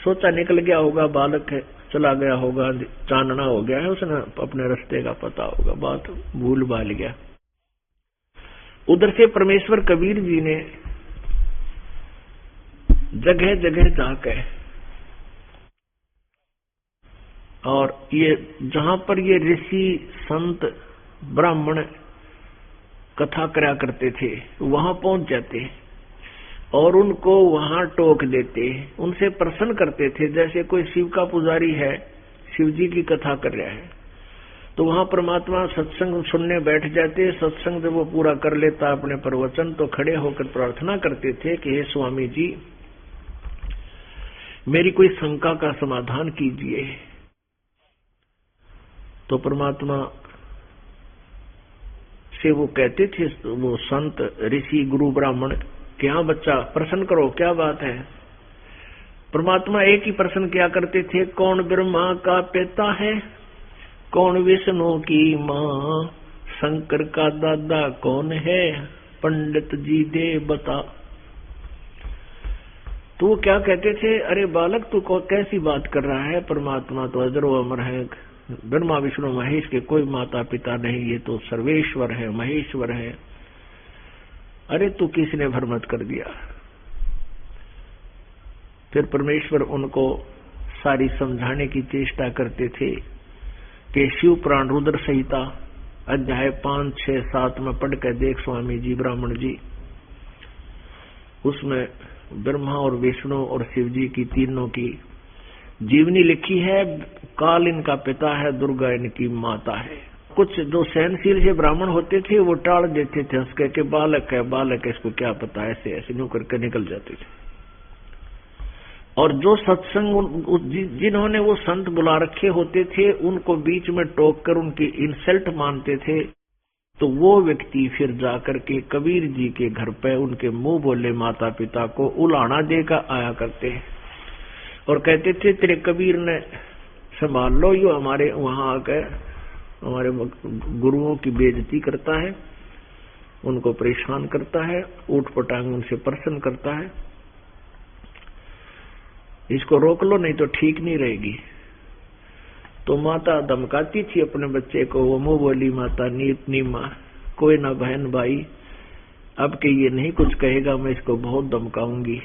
सोचा निकल गया होगा, बालक है चला गया होगा, चांदना हो गया है, उसने अपने रास्ते का पता होगा, बात भूल भाल गया। उधर से परमेश्वर कबीर जी ने जगह जगह जाकर, और ये जहां पर ये ऋषि संत ब्राह्मण कथा करा करते थे वहां पहुंच जाते और उनको वहां टोक देते, उनसे प्रसन्न करते थे। जैसे कोई शिव का पुजारी है, शिव जी की कथा कर रहा है, तो वहां परमात्मा सत्संग सुनने बैठ जाते। सत्संग जब वो पूरा कर लेता अपने प्रवचन, तो खड़े होकर प्रार्थना करते थे कि हे स्वामी जी, मेरी कोई शंका का समाधान कीजिए। तो परमात्मा से वो कहते थे, वो संत ऋषि गुरु ब्राह्मण, क्या बच्चा प्रश्न करो, क्या बात है। परमात्मा एक ही प्रश्न किया करते थे, कौन ब्रह्मा का पिता है, कौन विष्णु की माँ, शंकर का दादा कौन है, पंडित जी दे बता। तो वो क्या कहते थे, अरे बालक तू कैसी बात कर रहा है, परमात्मा तो अजर व अमर है, ब्रह्मा विष्णु महेश के कोई माता पिता नहीं, ये तो सर्वेश्वर है, महेश्वर है। अरे तू किसने भ्रमित कर दिया। फिर परमेश्वर उनको सारी समझाने की चेष्टा करते थे कि शिव पुराण रुद्र संहिता अध्याय 5, 6, 7 में पढ़ कर देख स्वामी जी ब्राह्मण जी, उसमें ब्रह्मा और विष्णु और शिव जी की तीनों की जीवनी लिखी है। काल इनका पिता है, दुर्गा इनकी माता है। कुछ जो सहनशील से ब्राह्मण होते थे वो टाल देते थे, हंस के बालक है बालक है, इसको क्या पता, ऐसे ऐसे न्यू करके निकल जाते थे। और जो सत्संग जिन्होंने वो संत बुला रखे होते थे उनको बीच में टोक कर उनकी इंसल्ट मानते थे, तो वो व्यक्ति फिर जाकर के कबीर जी के घर पे उनके मुंह बोले माता पिता को उलाना देकर आया करते और कहते थे, तेरे कबीर ने संभाल लो, यो हमारे वहां आकर हमारे गुरुओं की बेइज्जती करता है, उनको परेशान करता है, ऊट पटांग उनसे प्रश्न करता है, इसको रोक लो नहीं तो ठीक नहीं रहेगी। तो माता धमकाती थी अपने बच्चे को, वो मुंह बोली माता नीत नीमा, कोई ना बहन भाई, अब के ये नहीं कुछ कहेगा, मैं इसको बहुत धमकाऊंगी।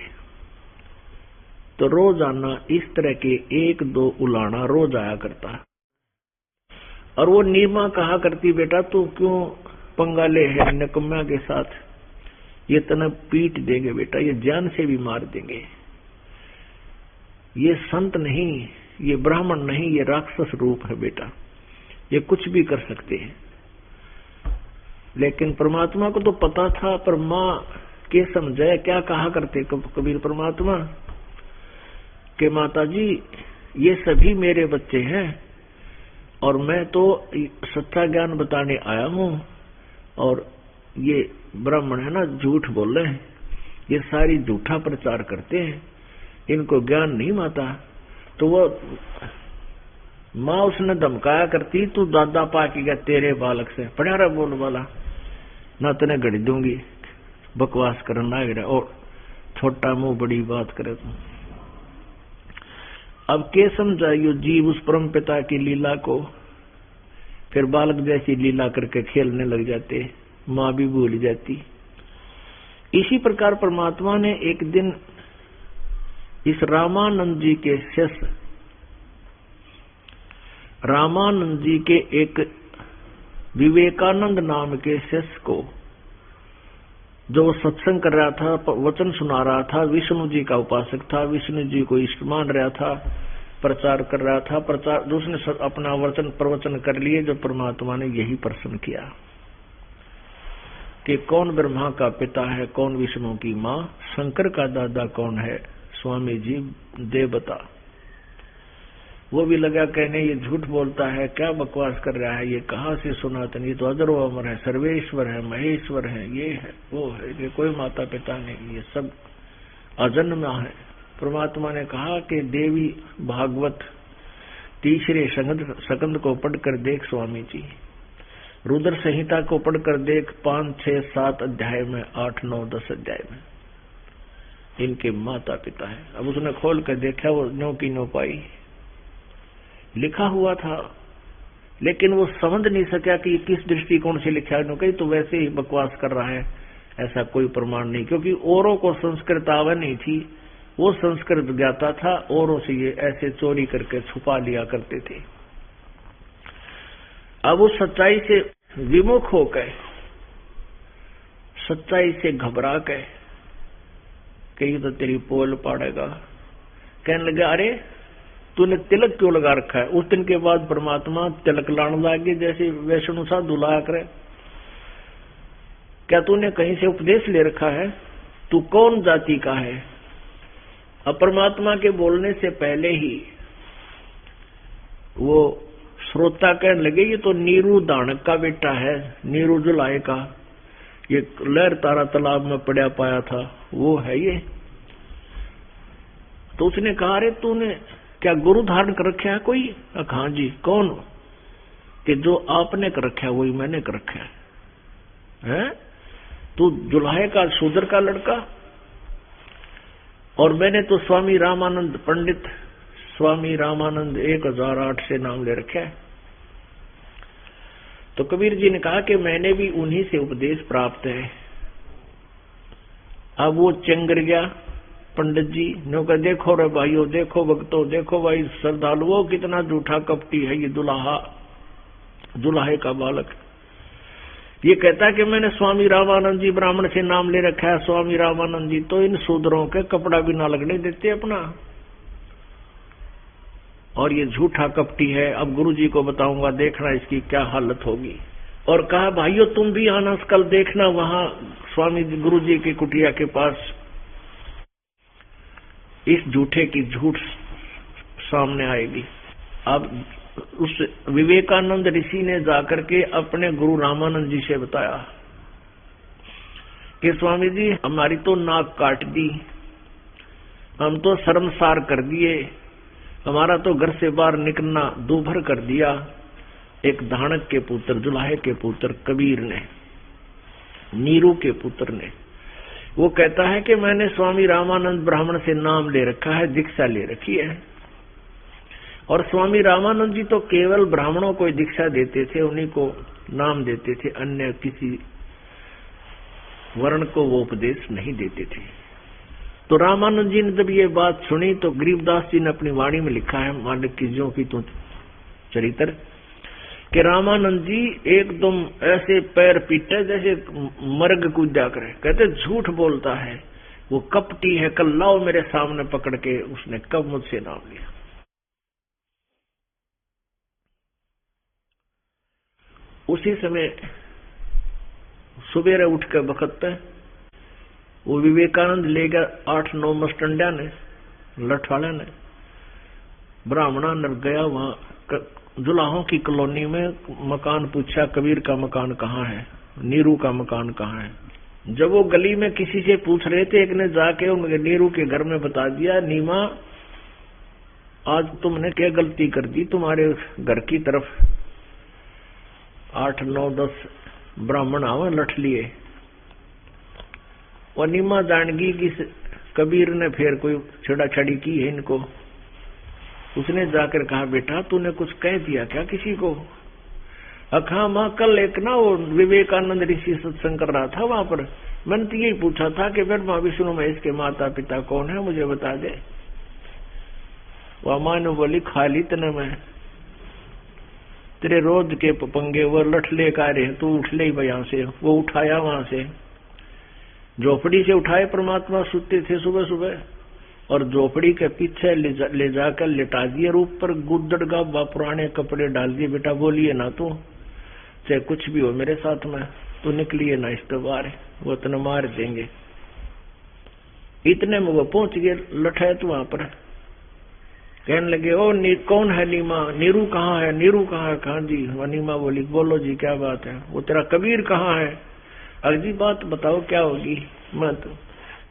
तो रोजाना इस तरह के 1-2 उलाना रोज आया करता। और वो नीमा कहा करती, बेटा तू क्यों पंगा ले है निकम्मा के साथ, ये तना पीट देंगे बेटा, ये जान से भी मार देंगे, ये संत नहीं, ये ब्राह्मण नहीं, ये राक्षस रूप है बेटा, ये कुछ भी कर सकते हैं। लेकिन परमात्मा को तो पता था, पर माँ के समझाया क्या कहा करते कबीर परमात्मा के, माता जी ये सभी मेरे बच्चे हैं और मैं तो सच्चा ज्ञान बताने आया हूँ, और ये ब्राह्मण है ना झूठ बोल रहे हैं, ये सारी झूठा प्रचार करते हैं, इनको ज्ञान नहीं माता। तो वो माँ उसने धमकाया करती, तू दादा पाकी गया तेरे बालक से, पढ़ा रहा बोल वाला ना तने घड़ी दूंगी, बकवास करना लग रहा और छोटा मुंह बड़ी बात करे। तू अब के समझाइयो जीव उस परम पिता की लीला को, फिर बालक जैसी लीला करके खेलने लग जाते, माँ भी भूल जाती। इसी प्रकार परमात्मा ने एक दिन इस रामानंद जी के शिष्य, रामानंद जी के एक विवेकानंद नाम के शिष्य को, जो सत्संग कर रहा था, वचन सुना रहा था, विष्णु जी का उपासक था, विष्णु जी को इष्ट मान रहा था, प्रचार कर रहा था, प्रचार जो उसने अपना वचन प्रवचन कर लिए, जो परमात्मा ने यही प्रश्न किया कि कौन ब्रह्मा का पिता है, कौन विष्णु की माँ, शंकर का दादा कौन है, स्वामी जी दे बता। वो भी लगा कहने ये झूठ बोलता है, क्या बकवास कर रहा है, ये कहाँ से सनातन, ये तो अजर व अमर है, सर्वेश्वर है, महेश्वर है, ये है वो है, ये कोई माता पिता नहीं, ये सब अजन्मा है। परमात्मा ने कहा कि देवी भागवत 3रे सकंद को पढ़कर देख स्वामी जी, रुद्र संहिता को पढ़कर देख 5, 6, 7 अध्याय में, 8, 9, 10 अध्याय में इनके माता पिता है। अब उसने खोल कर देखा, वो नो की नो पाई लिखा हुआ था, लेकिन वो समझ नहीं सका कि किस दृष्टिकोण से लिखा है। कहीं तो वैसे ही बकवास कर रहा है, ऐसा कोई प्रमाण नहीं, क्योंकि औरों को संस्कृत आवा नहीं थी, वो संस्कृत ज्ञाता था, औरों से ये ऐसे चोरी करके छुपा लिया करते थे। अब वो सच्चाई से विमुख होकर, सच्चाई से घबरा के कहीं तो तेरी पोल पाड़ेगा, कहने लगा अरे तूने तिलक क्यों लगा रखा है। उस दिन के बाद परमात्मा तिलक लाने लगे, जैसे वैष्णु साधु लाया करे, क्या तूने कहीं से उपदेश ले रखा है, तू कौन जाति का है। अब परमात्मा के बोलने से पहले ही वो श्रोता कहने लगे ये तो नीरू दानक का बेटा है, नीरू जुलाहे का, ये लहर तारा तालाब में पड़ा पाया था वो है ये। तो उसने कहा अरे तूने क्या गुरु धारण कर रखा है कोई? हाँ जी। कौन? कि जो आपने कर रखा है वही मैंने कर रखा है। तू जुलाहे का शूद्र का लड़का, और मैंने तो स्वामी रामानंद पंडित स्वामी रामानंद 1008 से नाम ले रखा है। तो कबीर जी ने कहा कि मैंने भी उन्हीं से उपदेश प्राप्त है। अब वो चंगर गया पंडित जी ने कहा देखो रे भाइयों, देखो भक्तों, देखो भाई श्रद्धालुओं, कितना झूठा कपटी है ये दुल्हे का बालक। ये कहता है कि मैंने स्वामी रामानंद जी ब्राह्मण से नाम ले रखा है, स्वामी रामानंद जी तो इन शूद्रों के कपड़ा भी ना लगने देते अपना, और ये झूठा कपटी है। अब गुरु जी को बताऊंगा, देखना इसकी क्या हालत होगी। और कहा भाइयों तुम भी आना कल, देखना वहां स्वामी गुरु जी की कुटिया के पास इस झूठे की झूठ सामने आएगी। अब उस विवेकानंद ऋषि ने जाकर के अपने गुरु रामानंद जी से बताया कि स्वामी जी हमारी तो नाक काट दी, हम तो शर्मसार कर दिए, हमारा तो घर से बाहर निकलना दूभर कर दिया। एक धानक के पुत्र, जुलाहे के पुत्र कबीर ने, नीरू के पुत्र ने, वो कहता है कि मैंने स्वामी रामानंद ब्राह्मण से नाम ले रखा है, दीक्षा ले रखी है। और स्वामी रामानंद जी तो केवल ब्राह्मणों को दीक्षा देते थे, उन्हीं को नाम देते थे, अन्य किसी वर्ण को वो उपदेश नहीं देते थे। तो रामानंद जी ने जब ये बात सुनी तो गरीबदास जी ने अपनी वाणी में लिखा है, मालिक की ज्यों की तो चरित्र, कि रामानंद जी एकदम ऐसे पैर पीटे जैसे मर्ग कूदा करे। कहते झूठ बोलता है, वो कपटी है, कल लाओ मेरे सामने पकड़ के। उसने कब मुझसे नाम लिया? उसी समय सुबेरे उठ के वक्त पे वो विवेकानंद ले गया 8-9 मस्टंडा ने, लठवाले ने, ब्राह्मणा नर गया वहां जुलाहों की कॉलोनी में, मकान पूछा कबीर का मकान कहाँ है, नीरू का मकान कहाँ है। जब वो गली में किसी से पूछ रहे थे, एक ने जाके उनके नीरू के घर में बता दिया, नीमा आज तुमने क्या गलती कर दी, तुम्हारे घर की तरफ 8-9-10 ब्राह्मण आवे लठ लिए। और नीमा जानगी कि कबीर ने फिर कोई छेड़ाछाड़ी की है इनको। उसने जाकर कहा बेटा तूने कुछ कह दिया क्या किसी को? अखा माँ कल एक ना वो विवेकानंद ऋषि सत्संग कर रहा था वहां पर, मैंने तो यही पूछा था कि ब्रह्मा विष्णु महेश के माता पिता कौन है, मुझे बता दे। वह माँ ने बोली खाली तने में तेरे रोज के पंगे वो लठ ले का रहे, तू उठ ले यहाँ से। वो उठाया वहां से, झोपड़ी से उठाए, परमात्मा सुते थे सुबह सुबह, और झोपड़ी के पीछे ले जाकर लिटा दिए, रूप पर गुद्दड़ गाबा पुराने कपड़े डाल दिए। बेटा बोलिए ना तू, चाहे कुछ भी हो मेरे साथ में, तू निकलिए ना इस बार, वो इतना मार देंगे। इतने में वो पहुंच गए लठैत वहां पर। कहने लगे ओ कौन है नीमा, नीरू कहाँ है, नीरू कहाँ है? कहाँ जी? नीमा बोली बोलो जी क्या बात है? वो तेरा कबीर कहाँ है? अजी बात बताओ क्या होगी? मत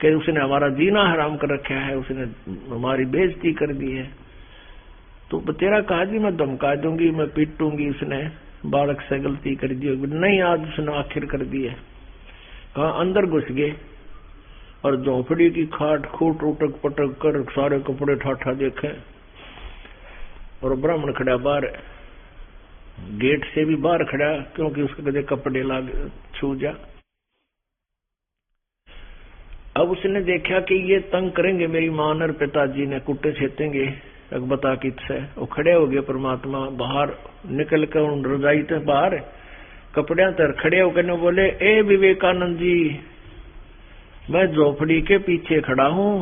कि उसने हमारा जीना हराम कर रखा है, उसने हमारी बेइज्जती कर दी है। तो तेरा कहा जी मैं धमका दूंगी, मैं पीटूंगी, उसने बालक से गलती कर दी होगी। नहीं आज उसने आखिर कर दी है। कहा अंदर घुस गए और झोपड़ी की खाट खूट उटक पटक कर सारे कपड़े ठाठा देखे, और ब्राह्मण खड़ा बाहर, गेट से भी बाहर खड़ा, क्योंकि उसके कदे कपड़े लाग छू जा। अब उसने देखा कि ये तंग करेंगे मेरी मां और पिताजी ने, कुट्टे छेतेंगे, अब बता किससे। वो खड़े हो गए परमात्मा, बाहर निकल कर उन रजाई से बाहर कपड़े तर खड़े होकर बोले ए विवेकानंद जी मैं झोपड़ी के पीछे खड़ा हूं।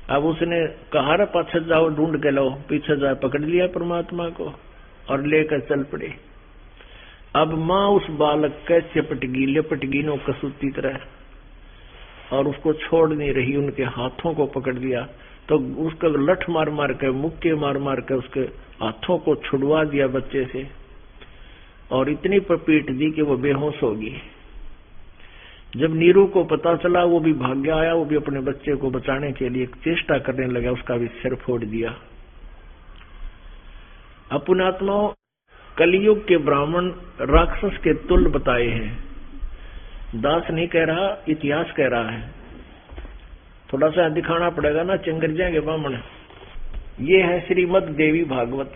अब उसने कहा रे पाछे जाओ ढूंढ के लो, पीछे जाए पकड़ लिया परमात्मा को और लेकर चल पड़े। अब माँ उस बालक के चपटगी लिपटगी नो कसूती तरह, और उसको छोड़ नहीं रही, उनके हाथों को पकड़ लिया। तो उसका लठ मार मार के, मुक्के मार मार के उसके हाथों को छुड़वा दिया बच्चे से और इतनी पीट दी कि वो बेहोश होगी। जब नीरू को पता चला वो भी भाग गया आया, वो भी अपने बच्चे को बचाने के लिए चेष्टा करने लगा, उसका भी सिर फोड़ दिया। पुण्यात्माओं, कलयुग के ब्राह्मण राक्षस के तुल्य बताए हैं। दास नहीं कह रहा, इतिहास कह रहा है। थोड़ा सा दिखाना पड़ेगा ना, चंगरिया के ब्राह्मण। ये है श्रीमद् देवी भागवत।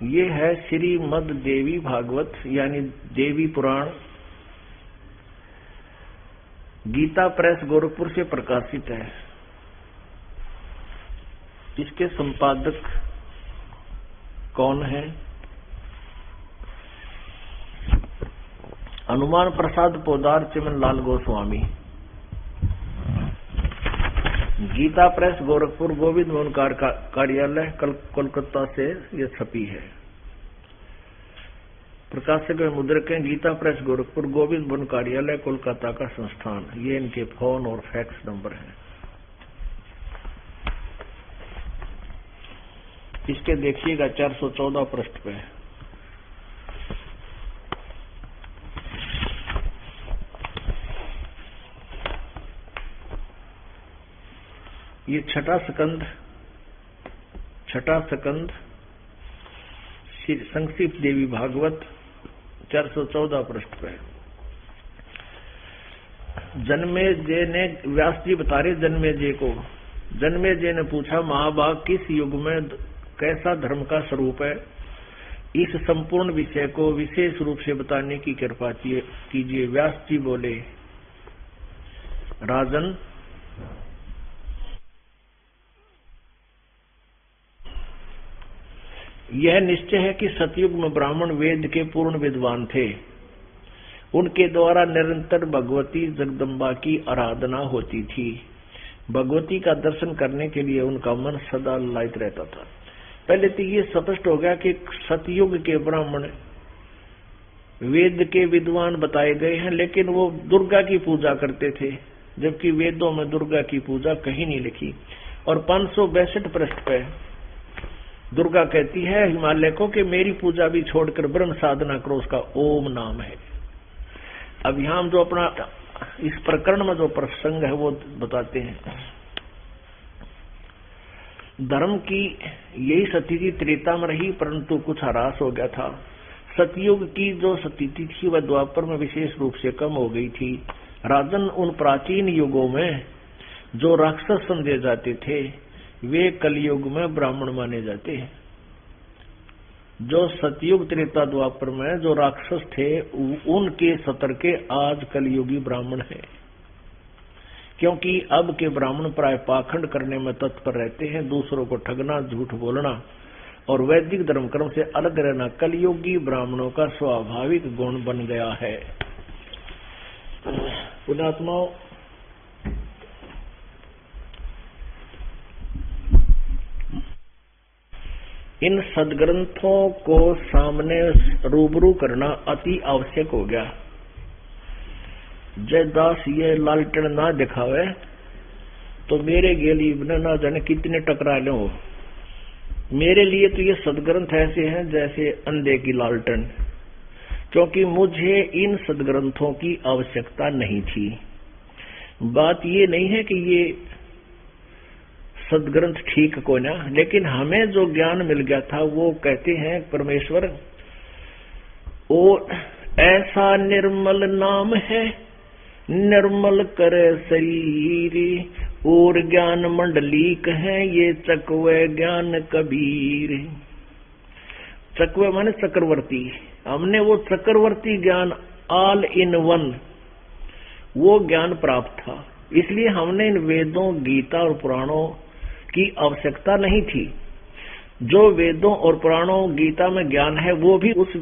ये है श्रीमद् देवी भागवत यानी देवी पुराण, गीता प्रेस गोरखपुर से प्रकाशित है। इसके संपादक कौन है? हनुमान प्रसाद पोदार, चिमन लाल गोस्वामी। गीता प्रेस गोरखपुर, गोविंद मोहन कार्यालय कोलकाता से ये छपी है। प्रकाशक में मुद्रक हैं गीता प्रेस गोरखपुर, गोविंद मोहन कार्यालय कोलकाता का संस्थान। ये इनके फोन और फैक्स नंबर है। इसके देखिएगा 414 पृष्ठ पे। ये छठा स्कंद संक्षिप्त देवी भागवत 414 पृष्ठ पे। जन्मेजय ने, व्यास जी बता रहे जन्मेजय को, जन्मेजय ने पूछा, महाभाग किस युग में कैसा धर्म का स्वरूप है? इस संपूर्ण विषय को विशेष रूप से बताने की कृपा कीजिए। व्यास जी बोले, राजन, यह निश्चय है कि सतयुग में ब्राह्मण वेद के पूर्ण विद्वान थे। उनके द्वारा निरंतर भगवती जगदम्बा की आराधना होती थी। भगवती का दर्शन करने के लिए उनका मन सदा लायक रहता था। पहले तो ये स्पष्ट हो गया कि सतयुग के ब्राह्मण वेद के विद्वान बताए गए हैं, लेकिन वो दुर्गा की पूजा करते थे, जबकि वेदों में दुर्गा की पूजा कहीं नहीं लिखी। और 562 पृष्ठ पे दुर्गा कहती है हिमालय को कि मेरी पूजा भी छोड़कर ब्रह्म साधना करो, उसका ओम नाम है। अब यहां हम जो अपना इस प्रकरण में जो प्रसंग है वो बताते हैं। धर्म की यही स्थिति त्रेता में रही, परंतु कुछ ह्रास हो गया था। सतयुग की जो स्थिति थी वह द्वापर में विशेष रूप से कम हो गई थी। राजन, उन प्राचीन युगों में जो राक्षस समझे जाते थे वे कलयुग में ब्राह्मण माने जाते हैं। जो सतयुग त्रेता द्वापर में जो राक्षस थे उनके सतर के आज कलयुगी ब्राह्मण है, क्योंकि अब के ब्राह्मण प्राय पाखंड करने में तत्पर रहते हैं। दूसरों को ठगना, झूठ बोलना और वैदिक धर्म कर्म से अलग रहना कलयुगी ब्राह्मणों का स्वाभाविक गुण बन गया है। पुण्यात्माओं, इन सदग्रंथों को सामने रूबरू करना अति आवश्यक हो गया। जयदास ये लालटेन ना दिखावे तो मेरे गेली ना जाने कितने टकरा लो। मेरे लिए तो ये सदग्रंथ ऐसे हैं जैसे अंधे की लालटेन, क्योंकि मुझे इन सदग्रंथों की आवश्यकता नहीं थी। बात ये नहीं है कि ये सदग्रंथ ठीक को ना, लेकिन हमें जो ज्ञान मिल गया था वो कहते हैं परमेश्वर ओ ऐसा निर्मल नाम है, निर्मल करे शरीर, और ज्ञान मंडलीक है ये चकवे ज्ञान कबीर। चकवे माने चक्रवर्ती। हमने वो चक्रवर्ती ज्ञान ऑल इन वन वो ज्ञान प्राप्त था, इसलिए हमने इन वेदों, गीता और पुराणों की आवश्यकता नहीं थी। जो वेदों और पुराणों, गीता में ज्ञान है वो भी उस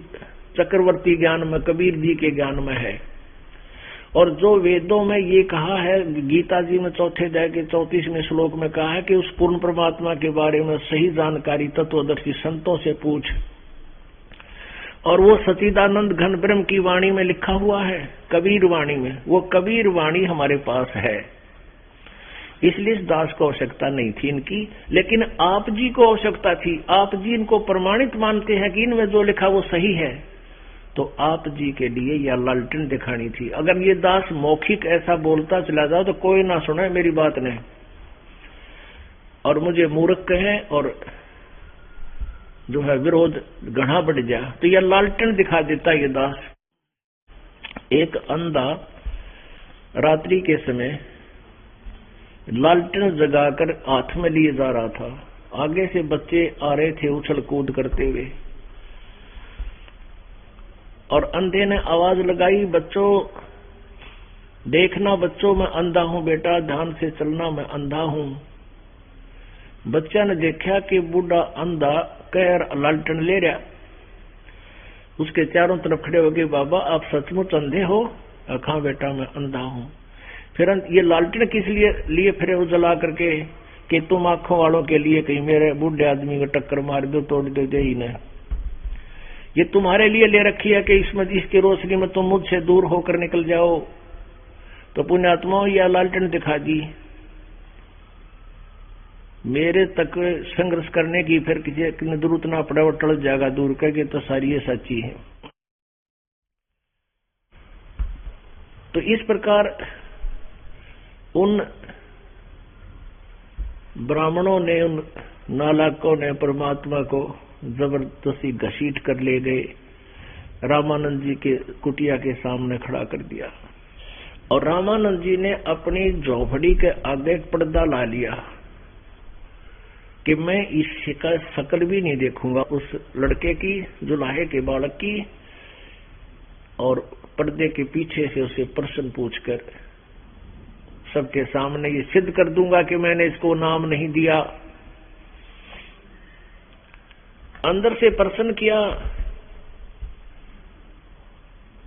चक्रवर्ती ज्ञान में, कबीर जी के ज्ञान में है। और जो वेदों में ये कहा है, गीता जी में 4th अध्याय के 34वें श्लोक में कहा है कि उस पूर्ण परमात्मा के बारे में सही जानकारी तत्वदर्शी संतों से पूछ, और वो सच्चिदानंद घन ब्रह्म की वाणी में लिखा हुआ है, कबीर वाणी में। वो कबीर वाणी हमारे पास है। इसलिए इस दास को आवश्यकता नहीं थी इनकी, लेकिन आप जी को आवश्यकता थी। आप जी इनको प्रमाणित मानते हैं कि इनमें जो लिखा वो सही है, तो आप जी के लिए यह लालटेन दिखानी थी। अगर ये दास मौखिक ऐसा बोलता चला जाओ तो कोई ना सुने मेरी बात ने, और मुझे मूर्ख कहे और जो है विरोध घना बढ़ जाए, तो यह लालटेन दिखा देता ये दास। एक अंधा रात्रि के समय लालटेन जगाकर हाथ में लिए जा रहा था। आगे से बच्चे आ रहे थे उछल कूद करते हुए, और अंधे ने आवाज लगाई, बच्चों देखना, बच्चों मैं अंधा हूं, बेटा ध्यान से चलना, मैं अंधा हूं। बच्चा ने देखा कि बूढ़ा अंधा कह लालटेन ले रहा। उसके चारों तरफ खड़े हो गए, बाबा आप सचमुच अंधे हो? हाँ बेटा मैं अंधा हूं। फिर ये लालटेन किस लिए फिर वो जला करके कि तुम आंखों वालों के लिए कहीं मेरे बूढ़े आदमी को टक्कर मार दो, तोड़ दो, दे ही नहीं। ये तुम्हारे लिए ले रखी है कि इसमें इसकी रोशनी में तुम मुझसे दूर होकर निकल जाओ। तो पुण्यात्माओं यह लालटेन दिखा दी मेरे तक संघर्ष करने की, फिर किसी जरूरत ना पड़ा वो टल जाएगा दूर करके, तो सारी ये सच्ची है। तो इस प्रकार उन ब्राह्मणों ने, उन नालायकों ने परमात्मा को जबरदस्ती घसीट कर ले गए, रामानंद जी के कुटिया के सामने खड़ा कर दिया, और रामानंद जी ने अपनी झोपड़ी के आगे एक पर्दा ला लिया कि मैं इसका शकल भी नहीं देखूंगा, उस लड़के की, जुलाहे के बालक की, और पर्दे के पीछे से उसे प्रश्न पूछकर सबके सामने ये सिद्ध कर दूंगा कि मैंने इसको नाम नहीं दिया। अंदर से प्रश्न किया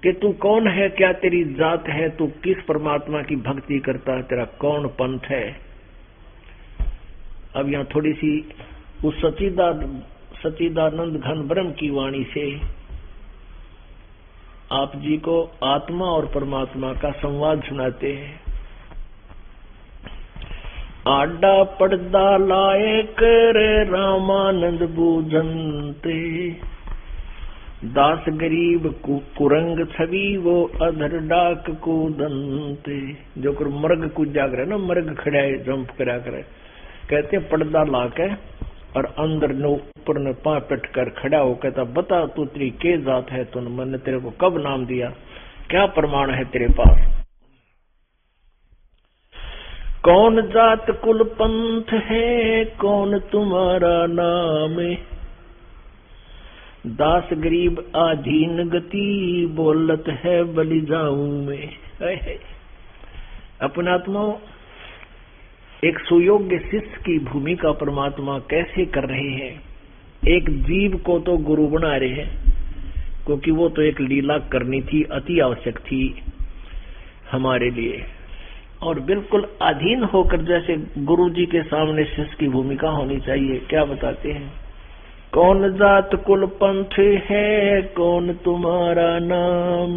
कि तू कौन है, क्या तेरी जात है, तू किस परमात्मा की भक्ति करता है, तेरा कौन पंथ है। अब यहां थोड़ी सी उस सच्चिदानंद घन ब्रह्म की वाणी से आप जी को आत्मा और परमात्मा का संवाद सुनाते हैं। आडा पर्दा लाए कर रामानंद बूझनते, दास गरीब कुरंग छवि वो अधर डाक कूदनते। जो कर मर्ग कूदा करे ना, मर्ग खड़ा है जंप करा करे, कहते हैं पर्दा लाके और अंदर ने ऊपर ने पांव पट कर खड़ा हो, कहता बता तू तेरी के जात है, तूने मैंने तेरे को कब नाम दिया, क्या प्रमाण है तेरे पास। कौन जात कुल पंथ है, कौन तुम्हारा नाम, दास गरीब आधीन गति, बोलत है बलि जाऊं मैं। अपनात्माओं, एक सुयोग्य शिष्य की भूमिका परमात्मा कैसे कर रहे हैं। एक जीव को तो गुरु बना रहे हैं, क्योंकि वो तो एक लीला करनी थी, अति आवश्यक थी हमारे लिए, और बिल्कुल अधीन होकर जैसे गुरु जी के सामने शिष्य की भूमिका होनी चाहिए। क्या बताते हैं, कौन जात कुल पंथ है, कौन तुम्हारा नाम।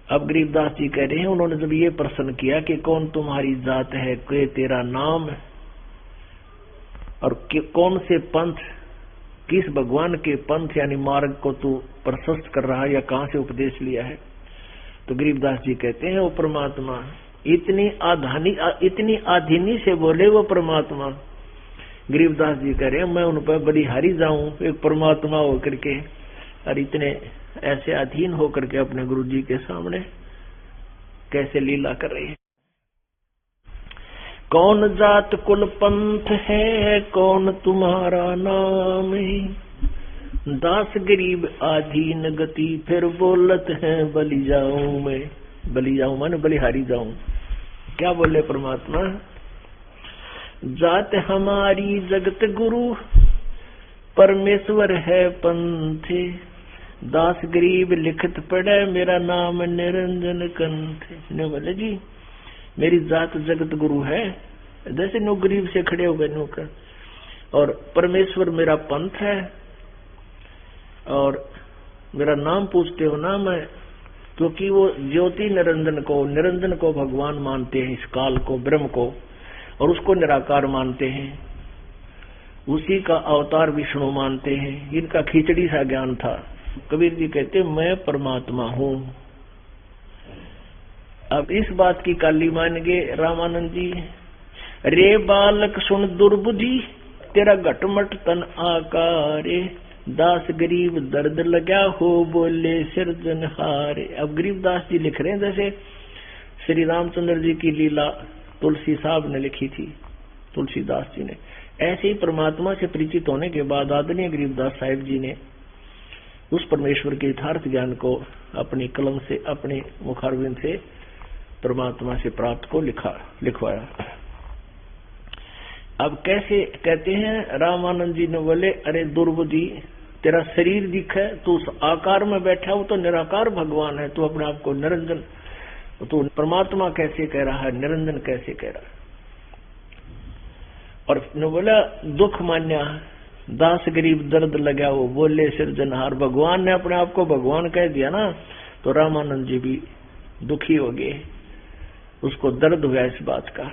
अब गरीबदास जी कह रहे हैं, उन्होंने जब ये प्रश्न किया कि कौन तुम्हारी जात है, के तेरा नाम, और कौन से पंथ, किस भगवान के पंथ यानी मार्ग को तू प्रशस्त कर रहा है, या कहां से उपदेश लिया है। तो गरीबदास जी कहते हैं, वो परमात्मा इतनी आधीनी से बोले वो परमात्मा। गरीबदास जी कह रहे हैं, मैं उन पर बड़ी हारी जाऊं, एक परमात्मा होकर के, और इतने ऐसे अधीन होकर के अपने गुरु जी के सामने कैसे लीला कर रहे हैं। कौन जात कुल पंथ है, कौन तुम्हारा नाम, दास गरीब आधीन गति, फिर बोलत है बलि जाऊं मैं। बलि जाऊं माने बलिहारी जाऊं। क्या बोले परमात्मा, जात हमारी जगत गुरु, परमेश्वर है पंथे, दास गरीब लिखत पढ़े, मेरा नाम निरंजन कंठ। ने बोले जी मेरी जात जगत गुरु है, जैसे नो गरीब से खड़े हो गए नो कर, और परमेश्वर मेरा पंथ है, और मेरा नाम पूछते हो ना, मैं क्योंकि वो ज्योति निरंजन को भगवान मानते हैं, इस काल को, ब्रह्म को, और उसको निराकार मानते हैं, उसी का अवतार विष्णु मानते हैं। इनका खिचड़ी सा ज्ञान था। कबीर जी कहते मैं परमात्मा हूं। अब इस बात की काली मान गए रामानंद जी। रे बालक सुन दुर्बुद्धि, तेरा घटमट तन आकारे, दास गरीब दर्द लगा हो बोले सिरजनहारे। अब गरीबदास जी लिख रहे हैं जैसे श्री रामचंद्र जी की लीला तुलसी साहब ने लिखी थी, तुलसीदास जी ने। ऐसे ही परमात्मा से परिचित होने के बाद आदरणीय गरीबदास साहिब जी ने उस परमेश्वर के यथार्थ ज्ञान को अपनी कलम से, अपने मुखारविंद से परमात्मा से प्राप्त को लिखवाया। अब कैसे कहते हैं रामानंद जी ने बोले, अरे दुर्बुद्धि, तेरा शरीर दिखे, तू उस आकार में बैठा, वो तो निराकार भगवान है, तू अपने आप को निरंजन, तू परमात्मा कैसे कह रहा है, निरंजन कैसे कह रहा है। और ने बोला दुख मान्या, दास गरीब दर्द लगा वो बोले सिरजनहार। भगवान ने अपने आप को भगवान कह दिया ना, तो रामानंद जी भी दुखी हो गए, उसको दर्द हुआ इस बात का।